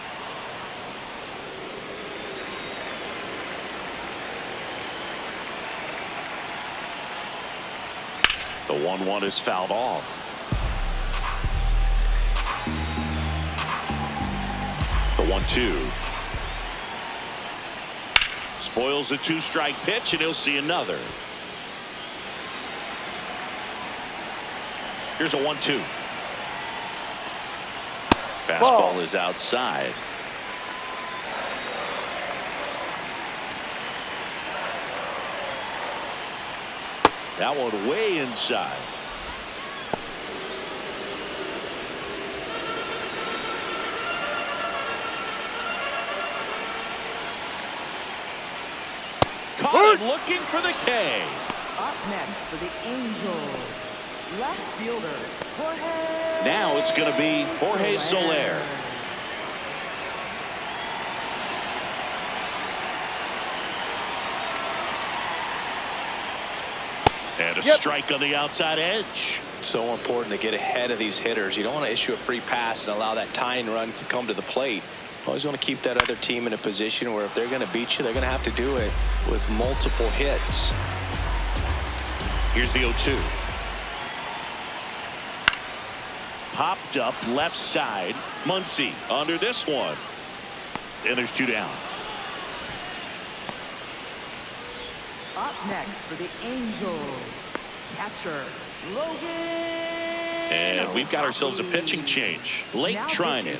The 1-1 is fouled off. The 1-2. Spoils the two-strike pitch, and he'll see another. Here's a 1-2. Fastball is outside. That one way inside. Caught him looking for the K. Up next for the Angels, left fielder Jorge. Now it's going to be Jorge Soler. And a strike on the outside edge. So important to get ahead of these hitters. You don't want to issue a free pass and allow that tying run to come to the plate. Always want to keep that other team in a position where if they're going to beat you, they're going to have to do it with multiple hits. Here's the 0-2. Popped up left side. Muncy under this one. And there's two down. Up next for the Angels, catcher Logan. And we've got ourselves a pitching change. Late Trinan.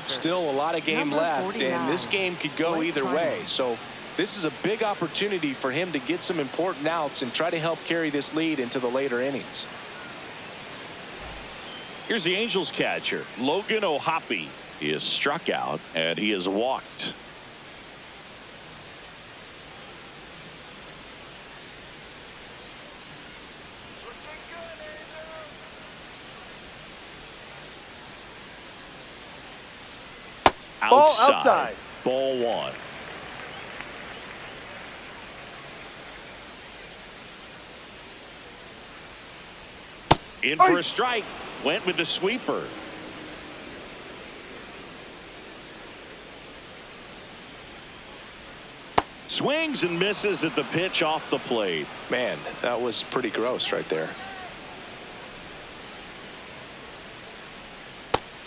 Still a lot of game Number left, 49. and this game could go either way. So this is a big opportunity for him to get some important outs and try to help carry this lead into the later innings. Here's the Angels catcher, Logan O'Hoppe. He is struck out, and he is walked. Outside. Ball one. In for a strike. Went with the sweeper. Swings and misses at the pitch off the plate. Man, that was pretty gross right there.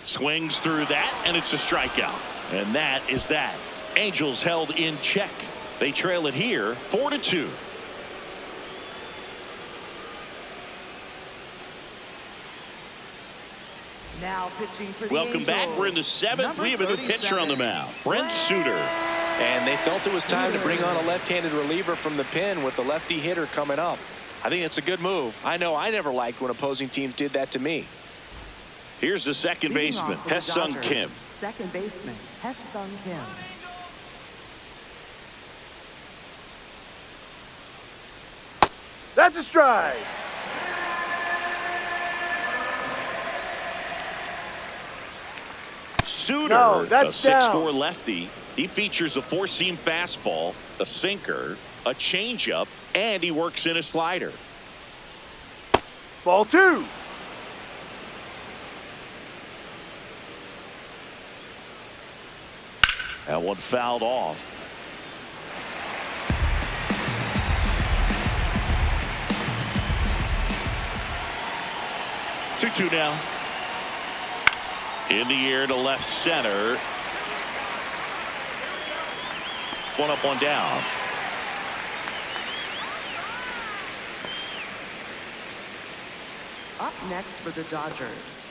Swings through that, and it's a strikeout. And that is that. Angels held in check. They trail it here 4-2. Now pitching for the Welcome back. Angels, We're in the seventh. We have a new pitcher on the mound, Brent Suter. And they felt it was time to bring on a left-handed reliever from the pen with the lefty hitter coming up. I think it's a good move. I know I never liked when opposing teams did that to me. Here's the second Leading baseman, off for the Hesung Dodgers, Kim. Second baseman, Hesung Kim. That's a strike. Suter, No, a that's 6'4 down. lefty. He features a four-seam fastball, a sinker, a changeup, and he works in a slider. Ball two. That one fouled off. Two now. In the air to left center. one up, one down. Up next for the Dodgers,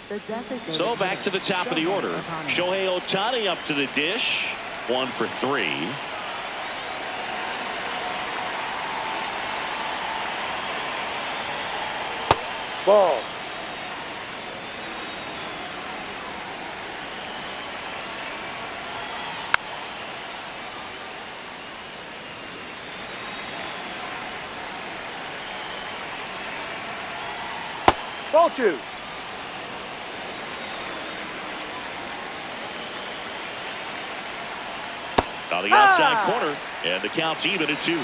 the designated So back to the top of the order. Shohei Ohtani up to the dish. 1 for 3. Ball. Ball 2. On the outside corner, and the count's even at 2.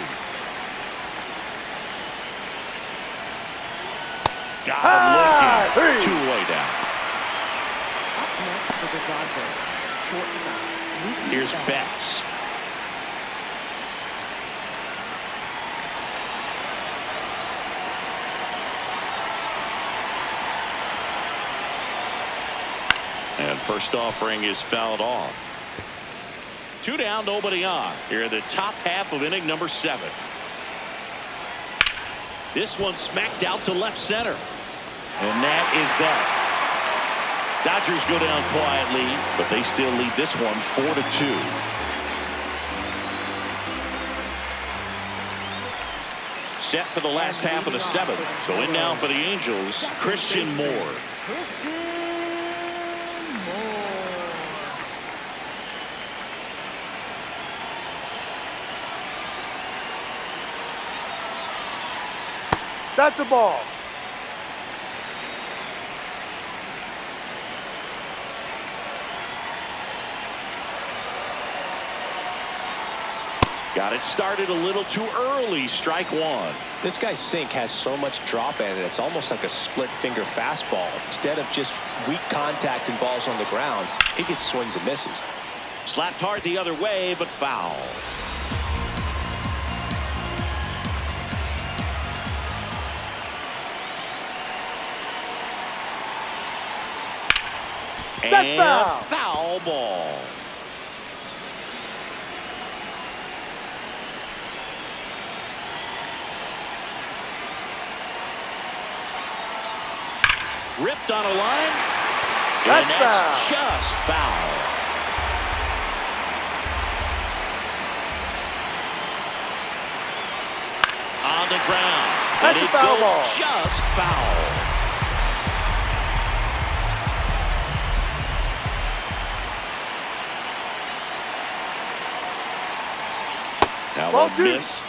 Got him looking. 2 away down. Up next for the Dodgers, shortstop. Here's Betts. And first offering is fouled off. 2 down, nobody on. Here in the top half of inning number 7. This one smacked out to left center. And that is that. Dodgers go down quietly, but they still lead this one 4-2. Set for the last half of the 7th. So in now for the Angels, Christian Moore. That's a ball. Got it started a little too early. Strike 1. This guy's sink has so much drop in it. It's almost like a split finger fastball. Instead of just weak contact and balls on the ground, he gets swings and misses. Slapped hard the other way, but foul. That's foul. Foul ball. Ripped on a line. And that's just foul. On the ground. That's and a it foul goes ball. just foul. That Ball one 2. missed.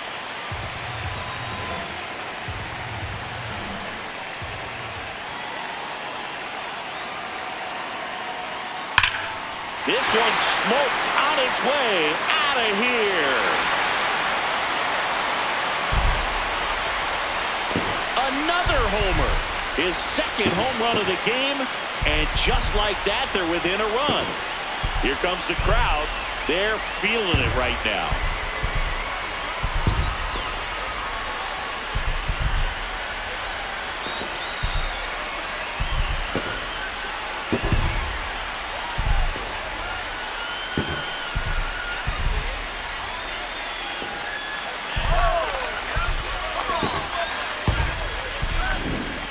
This one smoked on its way out of here. Another homer. His second home run of the game. And just like that, they're within a run. Here comes the crowd. They're feeling it right now.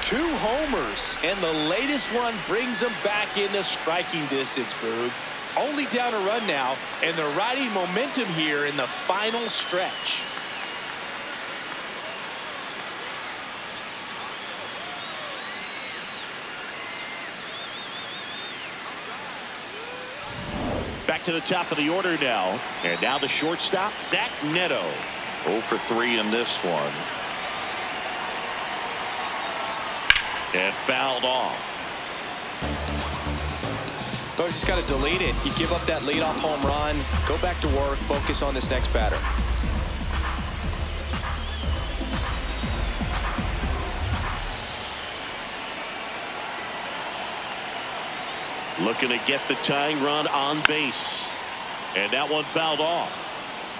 Two homers, and the latest one brings them back into striking distance, Boog. Only down a run now, and they're riding momentum here in the final stretch. Back to the top of the order now. And now the shortstop, Zach Neto. 0 for 3 in this one. And fouled off. So just got to delete it. You give up that leadoff home run, go back to work, focus on this next batter. Looking to get the tying run on base. And that one fouled off.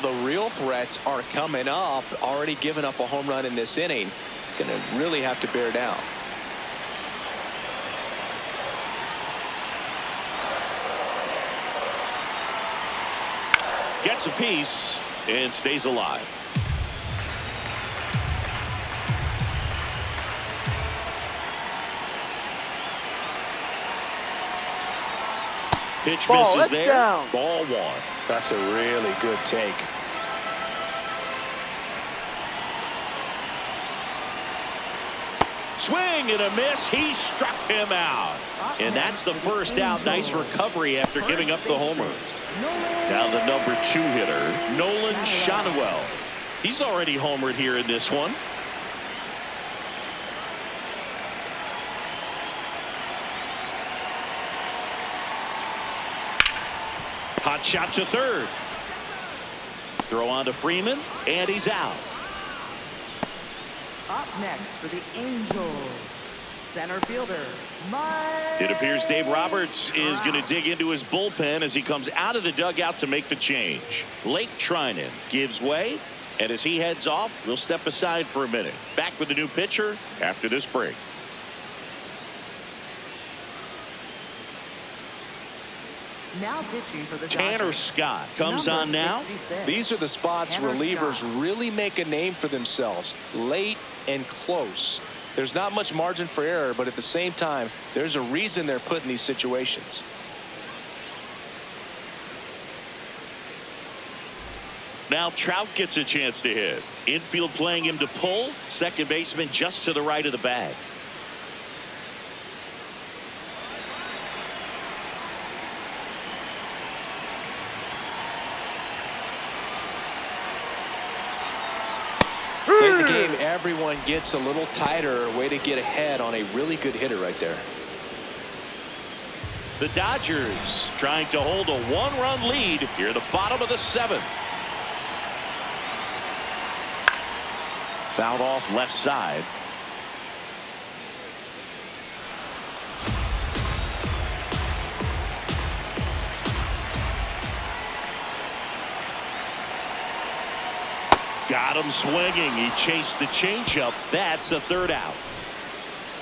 The real threats are coming up. Already given up a home run in this inning. It's going to really have to bear down. Gets a piece, and stays alive. Pitch Ball, misses that's there. down. Ball one. That's a really good take. Swing and a miss. He struck him out. And that's the first out. Nice recovery after giving up the homer. Now the number 2 hitter, Nolan Shotwell. He's already homered here in this one. Hot shot to third. Throw on to Freeman, and he's out. Up next for the Angels, center fielder, Mike. It appears Dave Roberts is going to dig into his bullpen as he comes out of the dugout to make the change. Lake Trinan gives way, and as he heads off, we'll step aside for a minute. Back with the new pitcher after this break. Now pitching for the Tanner Dodgers, Scott comes number on now. 66. These are the spots Tanner relievers Scott. really make a name for themselves. Late and close. There's not much margin for error, but at the same time, there's a reason they're put in these situations. Now Trout gets a chance to hit. Infield playing him to pull. Second baseman just to the right of the bag. Late in the game, everyone gets a little tighter. Way to get ahead on a really good hitter right there. The Dodgers trying to hold a 1-run lead here at the bottom of the 7th. Fouled off left side. Got him swinging. He chased the changeup. That's the third out.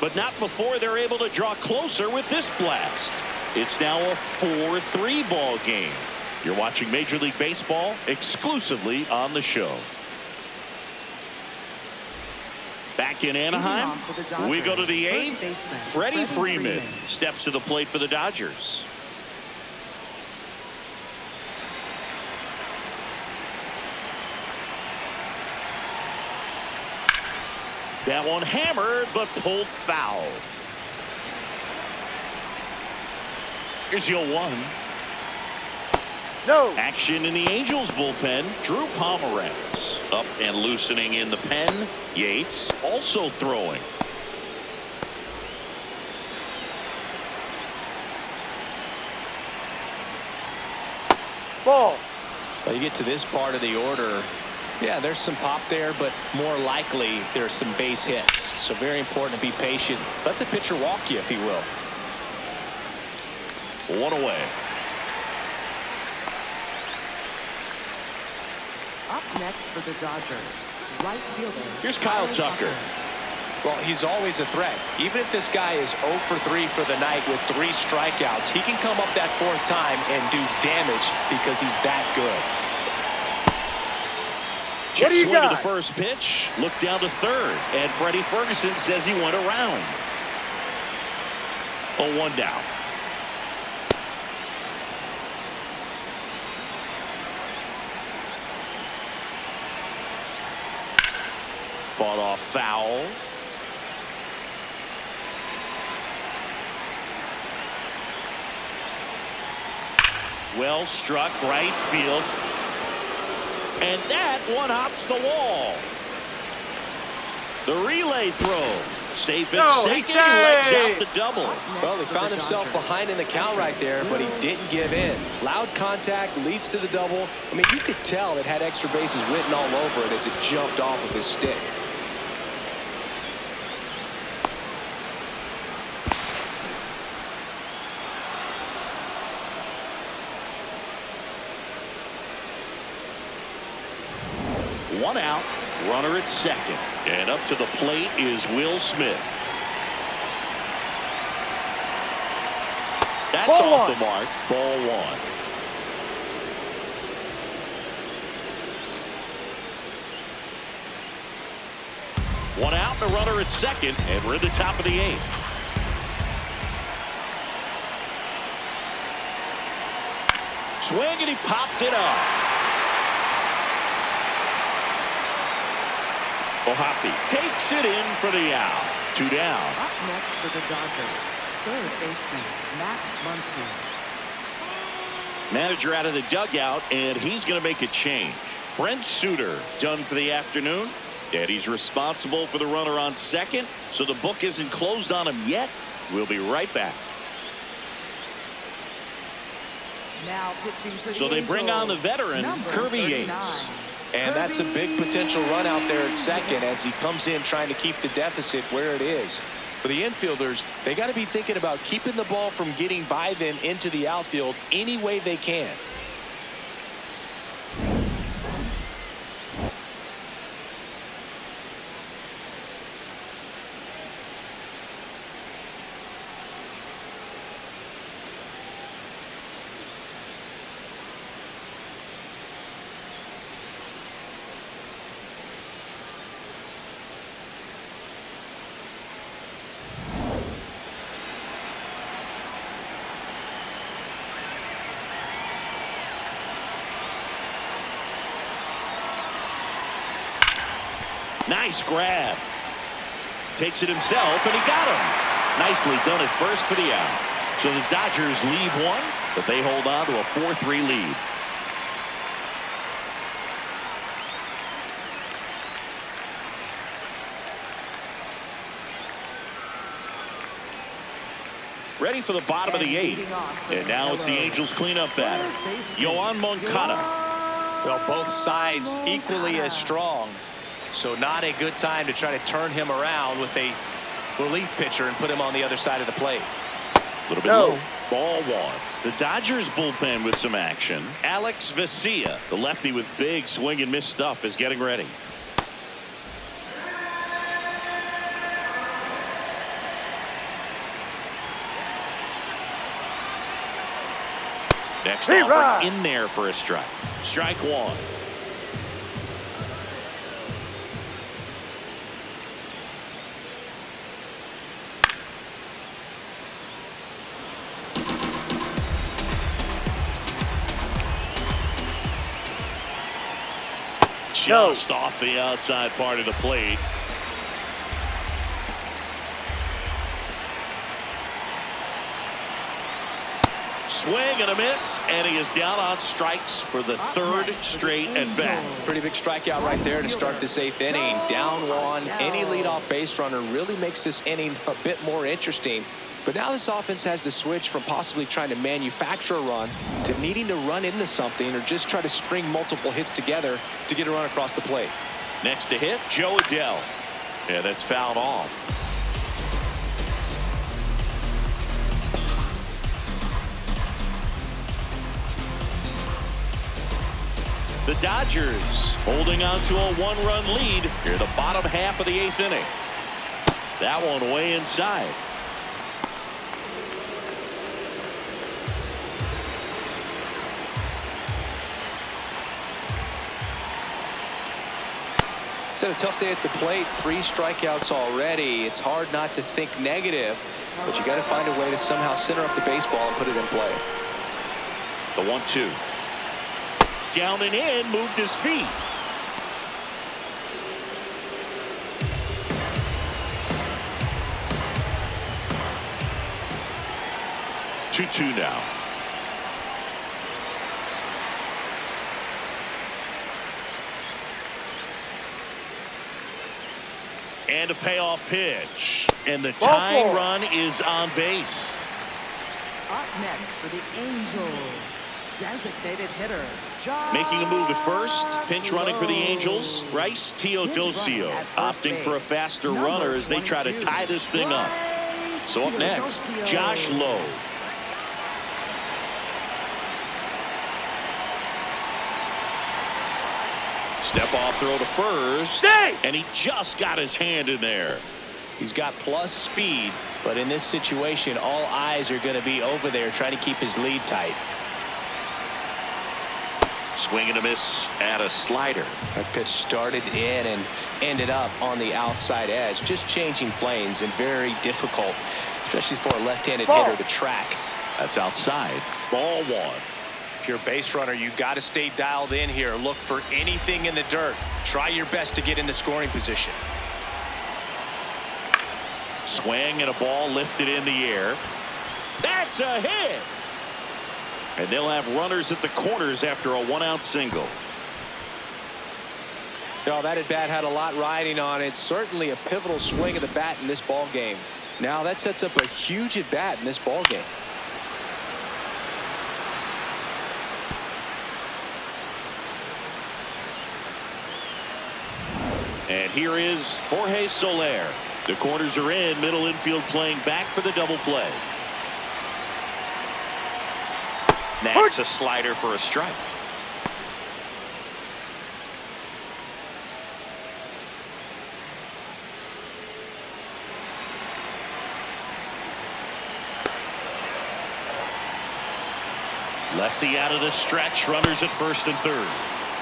But not before they're able to draw closer with this blast. It's now a 4-3 ball game. You're watching Major League Baseball exclusively on the show. Back in Anaheim, we go to the 8th. Freddie Freeman steps to the plate for the Dodgers. That one hammered, but pulled foul. Here's your 1. No. Action in the Angels bullpen. Drew Pomeranz up and loosening in the pen. Yates also throwing. Ball. Well, you get to this part of the order. Yeah, there's some pop there, but more likely there's some base hits. So very important to be patient. Let the pitcher walk you, if he will. 1 away. Up next for the Dodgers, right fielder. Here's Kyle Tucker. Well, he's always a threat. Even if this guy is 0 for 3 for the night with 3 strikeouts, he can come up that 4th time and do damage because he's that good. What do you Swing to got? the first pitch. Look down to third. And Freddie Ferguson says he went around. 0-1 down. Fought off foul. Well struck right field. And that one hops the wall. The relay throw. Safe at No, second. he's He legs safe. out the double. Well, he found himself behind in the count right there, but he didn't give in. Loud contact leads to the double. I mean, you could tell it had extra bases written all over it as it jumped off of his stick. One out, runner at second. And up to the plate is Will Smith. That's Ball off one. the mark. Ball 1. One out and a runner at second, and we're at the top of the 8th. Swing, and he popped it up. Ohapi takes it in for the out. 2 down. Up next for the Dodgers, third baseman, Matt Muncy. Manager out of the dugout, and he's going to make a change. Brent Suter done for the afternoon, and he's responsible for the runner on second, so the book isn't closed on him yet. We'll be right back. Now pitching for So the they bring on the Angels, veteran, number Kirby 39. Yates. And that's a big potential run out there at second as he comes in trying to keep the deficit where it is. For the infielders, they got to be thinking about keeping the ball from getting by them into the outfield any way they can. Nice grab. Takes it himself, and he got him. Nicely done at first for the out. So the Dodgers lead one, but they hold on to a 4-3 lead. Ready for the bottom of the 8th. And now it's the Angels cleanup batter, Yoan Moncada. Well, both sides equally as strong. So not a good time to try to turn him around with a relief pitcher and put him on the other side of the plate. A little bit low. Ball 1. The Dodgers bullpen with some action. Alex Vesia, the lefty with big swing and miss stuff, is getting ready. Next offer in there for a strike. Strike 1. Just off the outside part of the plate. Swing and a miss, and he is down on strikes for the 3rd straight at bat. Pretty big strikeout right there to start this 8th inning. Down 1. Any leadoff base runner really makes this inning a bit more interesting. But now this offense has to switch from possibly trying to manufacture a run to needing to run into something or just try to string multiple hits together to get a run across the plate. Next to hit, Joe Adell. Yeah, that's fouled off. The Dodgers holding on to a 1-run lead here the bottom half of the 8th inning. That one way inside. It's had a tough day at the plate. 3 strikeouts already. It's hard not to think negative, but you got to find a way to somehow center up the baseball and put it in play. The 1-2. Down and in, moved his feet. Two now. And a payoff pitch. And the tying run is on base. Up next for the Angels, designated hitter, Josh Making a move at first. Pinch running for the Angels. Rice Teodosio opting for a faster runner as they try to tie this thing up. So up next, Josh Lowe. Step off throw to first. And he just got his hand in there. He's got plus speed, but in this situation, all eyes are going to be over there trying to keep his lead tight. Swing and a miss at a slider. That pitch started in and ended up on the outside edge. Just changing planes and very difficult, especially for a left-handed hitter to track. That's outside. Ball one. If you're a base runner, you got to stay dialed in here. Look for anything in the dirt. Try your best to get into scoring position. Swing and a ball lifted in the air. That's a hit. And they'll have runners at the corners after a one-out single. No, that at-bat had a lot riding on it. Certainly a pivotal swing of the bat in this ball game. Now that sets up a huge at-bat in this ball game. And here is Jorge Soler. The corners are in. Middle infield playing back for the double play. That's a slider for a strike. Lefty out of the stretch. Runners at first and third.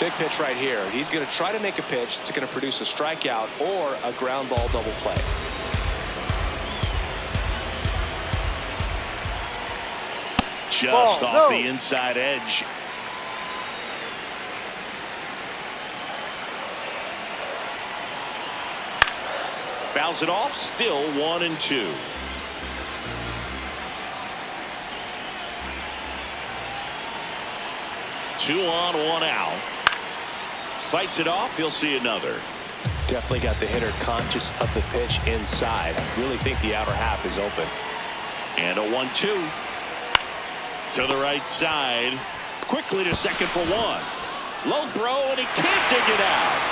Big pitch right here. He's going to try to make a pitch that's going to produce a strikeout or a ground ball double play. Just off the inside edge. Fouls it off. Still 1-2. Two on, one out. Fights it off. He'll see another. Definitely got the hitter conscious of the pitch inside. I really think the outer half is open. And a 1-2. To the right side. Quickly to second for one. Low throw, and he can't dig it out.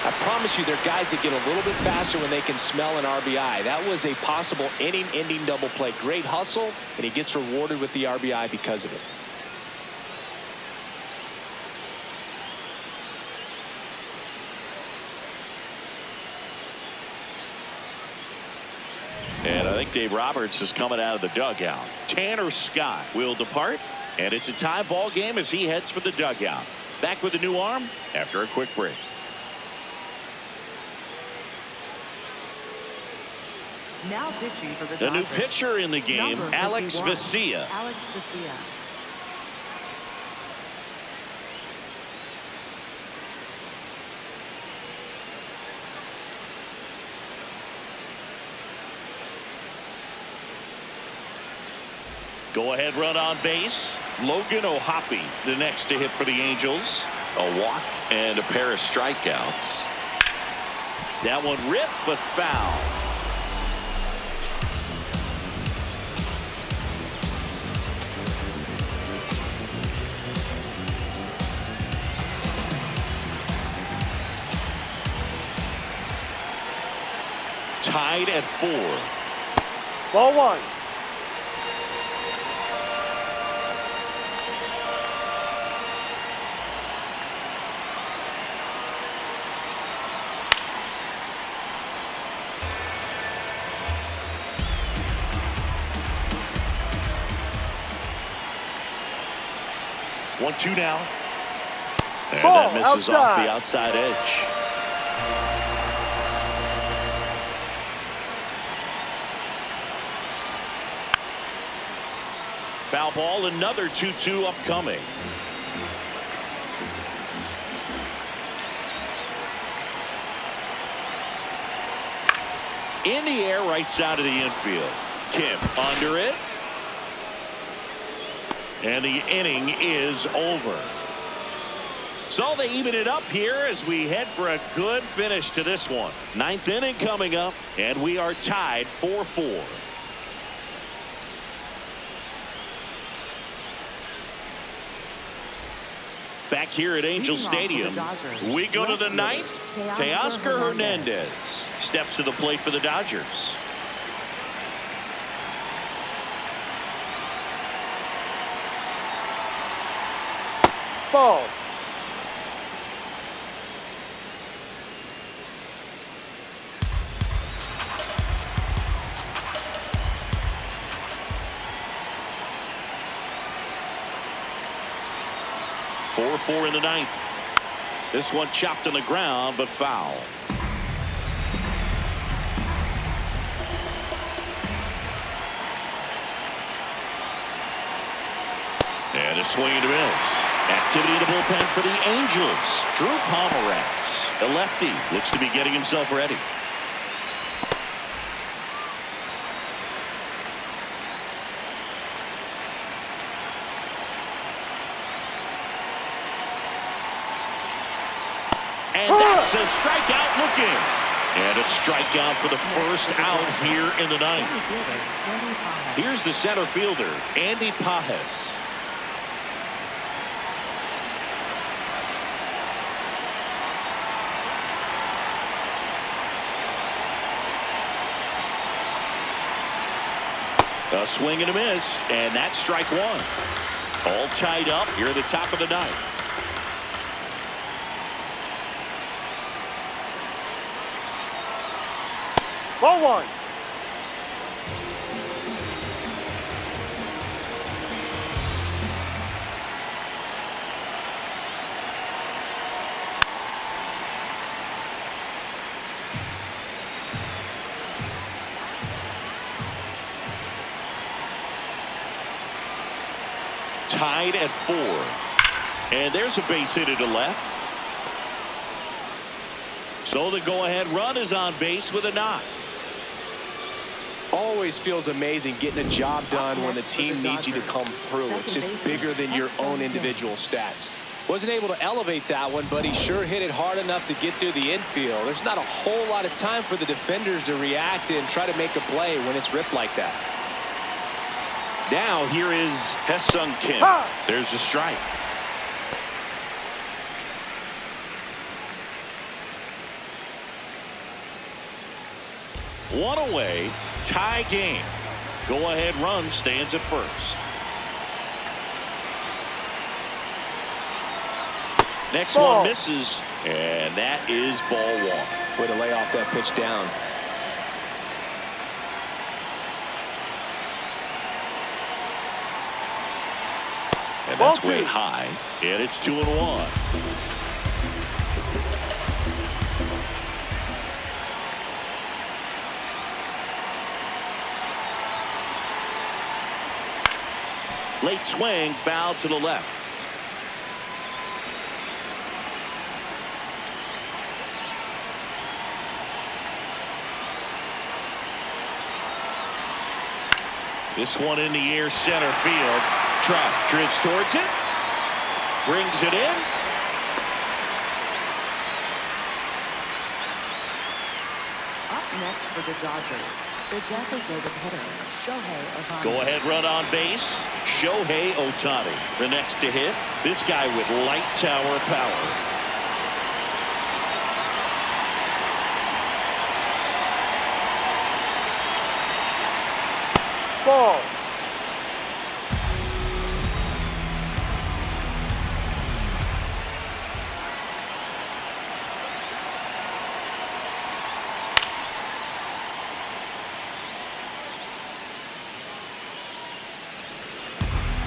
I promise you, there are guys that get a little bit faster when they can smell an RBI. That was a possible inning-ending double play. Great hustle, and he gets rewarded with the RBI because of it. And I think Dave Roberts is coming out of the dugout. Tanner Scott will depart, and it's a tie ball game as he heads for the dugout. Back with a new arm after a quick break. Now pitching for the The new Dodgers. pitcher in the game, Number Alex 51, Vesia. Alex Vesia. Go ahead run on base. Logan O'Hoppe the next to hit for the Angels. A walk and a pair of strikeouts. That one ripped but foul. Tied at 4. Ball one. One, two now. And Ball that misses off outside. the outside edge. Foul ball, another 2-2 upcoming. In the air, right side of the infield. Kim under it. And the inning is over. So they even it up here as we head for a good finish to this one. 9th inning coming up, and we are tied 4-4. Back here at Angel Stadium, we go to the 9th. Teoscar Hernandez steps to the plate for the Dodgers. Ball. 4-4 in the ninth. This one chopped on the ground, but foul. And a swing and a miss. Activity in the bullpen for the Angels. Drew Pomeranz, a lefty, looks to be getting himself ready. And that's a strikeout looking. And a strikeout for the first out here in the ninth. Here's the center fielder, Andy Pajes. A swing and a miss, and that's strike one. All tied up here at the top of the ninth. Ball one. Tied at 4. And there's a base hit to left. So the go-ahead run is on base with a knock. Always feels amazing getting a job done when the team needs you to come through. It's just bigger than your own individual stats. Wasn't able to elevate that one, but he sure hit it hard enough to get through the infield. There's not a whole lot of time for the defenders to react and try to make a play when it's ripped like that. Now here is Haesung Kim. There's a strike. One away, tie game. Go-ahead run stands at first. Next one misses, and that is ball one. Way to lay off that pitch down. And that's way high, and it's 2-1. Late swing, foul to the left. This one in the air, center field. Trout drifts towards it, brings it in. Up next for the Dodgers, the designated hitter, Shohei Ohtani. Go ahead run on base, Shohei Ohtani. The next to hit, this guy with light tower power. Ball.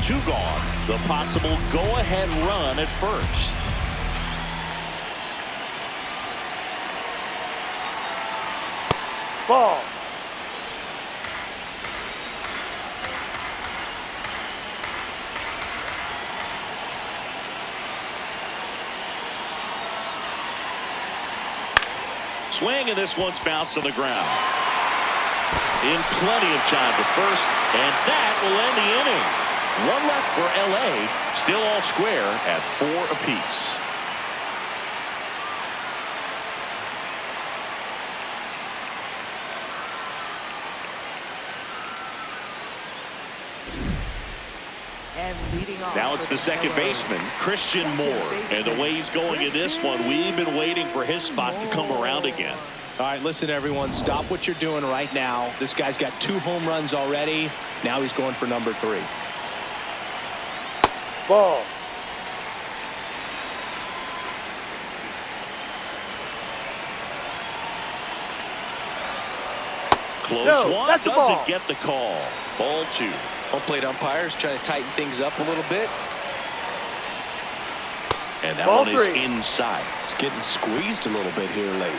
Two gone. The possible go-ahead run at first. Ball. Swing, and this one's bounced on the ground. In plenty of time to first, and that will end the inning. One left for LA, still all square at 4 apiece. And leading off Now it's the second baseman, Christian Moore. And the way he's going in this one, we've been waiting for his spot to come around again. All right, listen, everyone, stop what you're doing right now. This guy's got 2 home runs already. Now he's going for number 3. Ball. Close one, that's a ball. doesn't get the call. Ball 2. Home plate umpires trying to tighten things up a little bit. And that Ball one is three. inside. It's getting squeezed a little bit here late.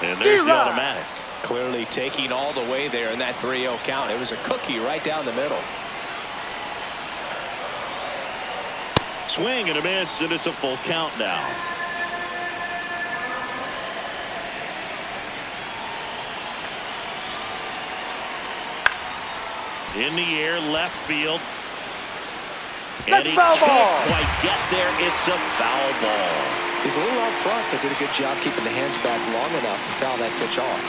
And there's the automatic. Clearly taking all the way there in that 3-0 count. It was a cookie right down the middle. Swing and a miss, and it's a full count now. In the air, left field. And he can't quite get there. It's a foul ball. He's a little out front, but did a good job keeping the hands back long enough to foul that pitch off.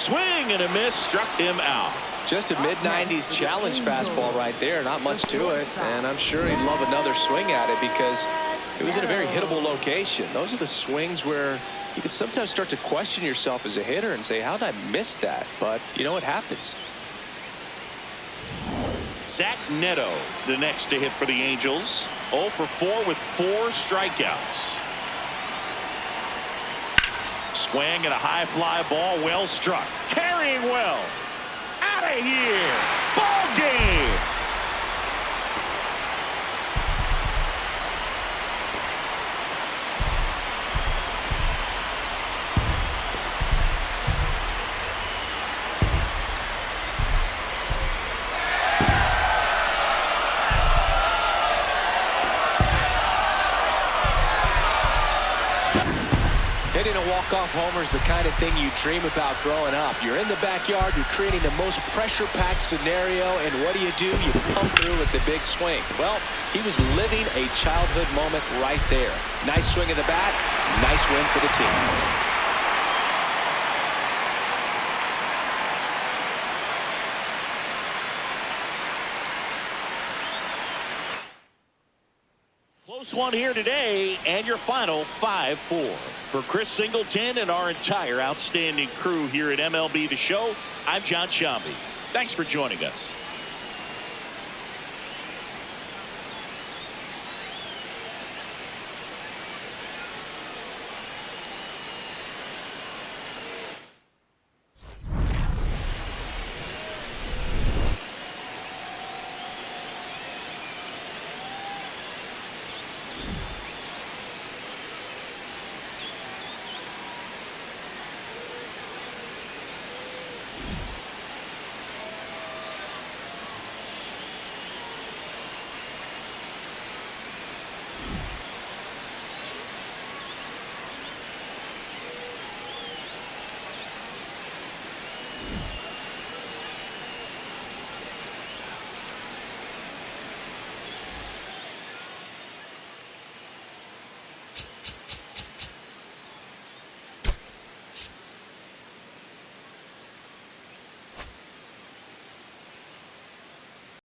Swing and a miss, struck him out. Just a mid-90s challenge fastball right there. Not much to it, and I'm sure he'd love another swing at it because it was in a very hittable location. Those are the swings where you can sometimes start to question yourself as a hitter and say, how did I miss that? But, you know, it happens. Zach Neto, the next to hit for the Angels. 0 for 4 with 4 strikeouts. Swing and a high fly ball, well struck. Carrying well. Out of here. Ball game. Hitting a walk-off homer is the kind of thing you dream about growing up. You're in the backyard, you're creating the most pressure-packed scenario, and what do? You come through with the big swing. Well, he was living a childhood moment right there. Nice swing of the bat, nice win for the team. Close one here today, and your final 5-4. For Chris Singleton and our entire outstanding crew here at MLB The Show, I'm John Shambi. Thanks for joining us.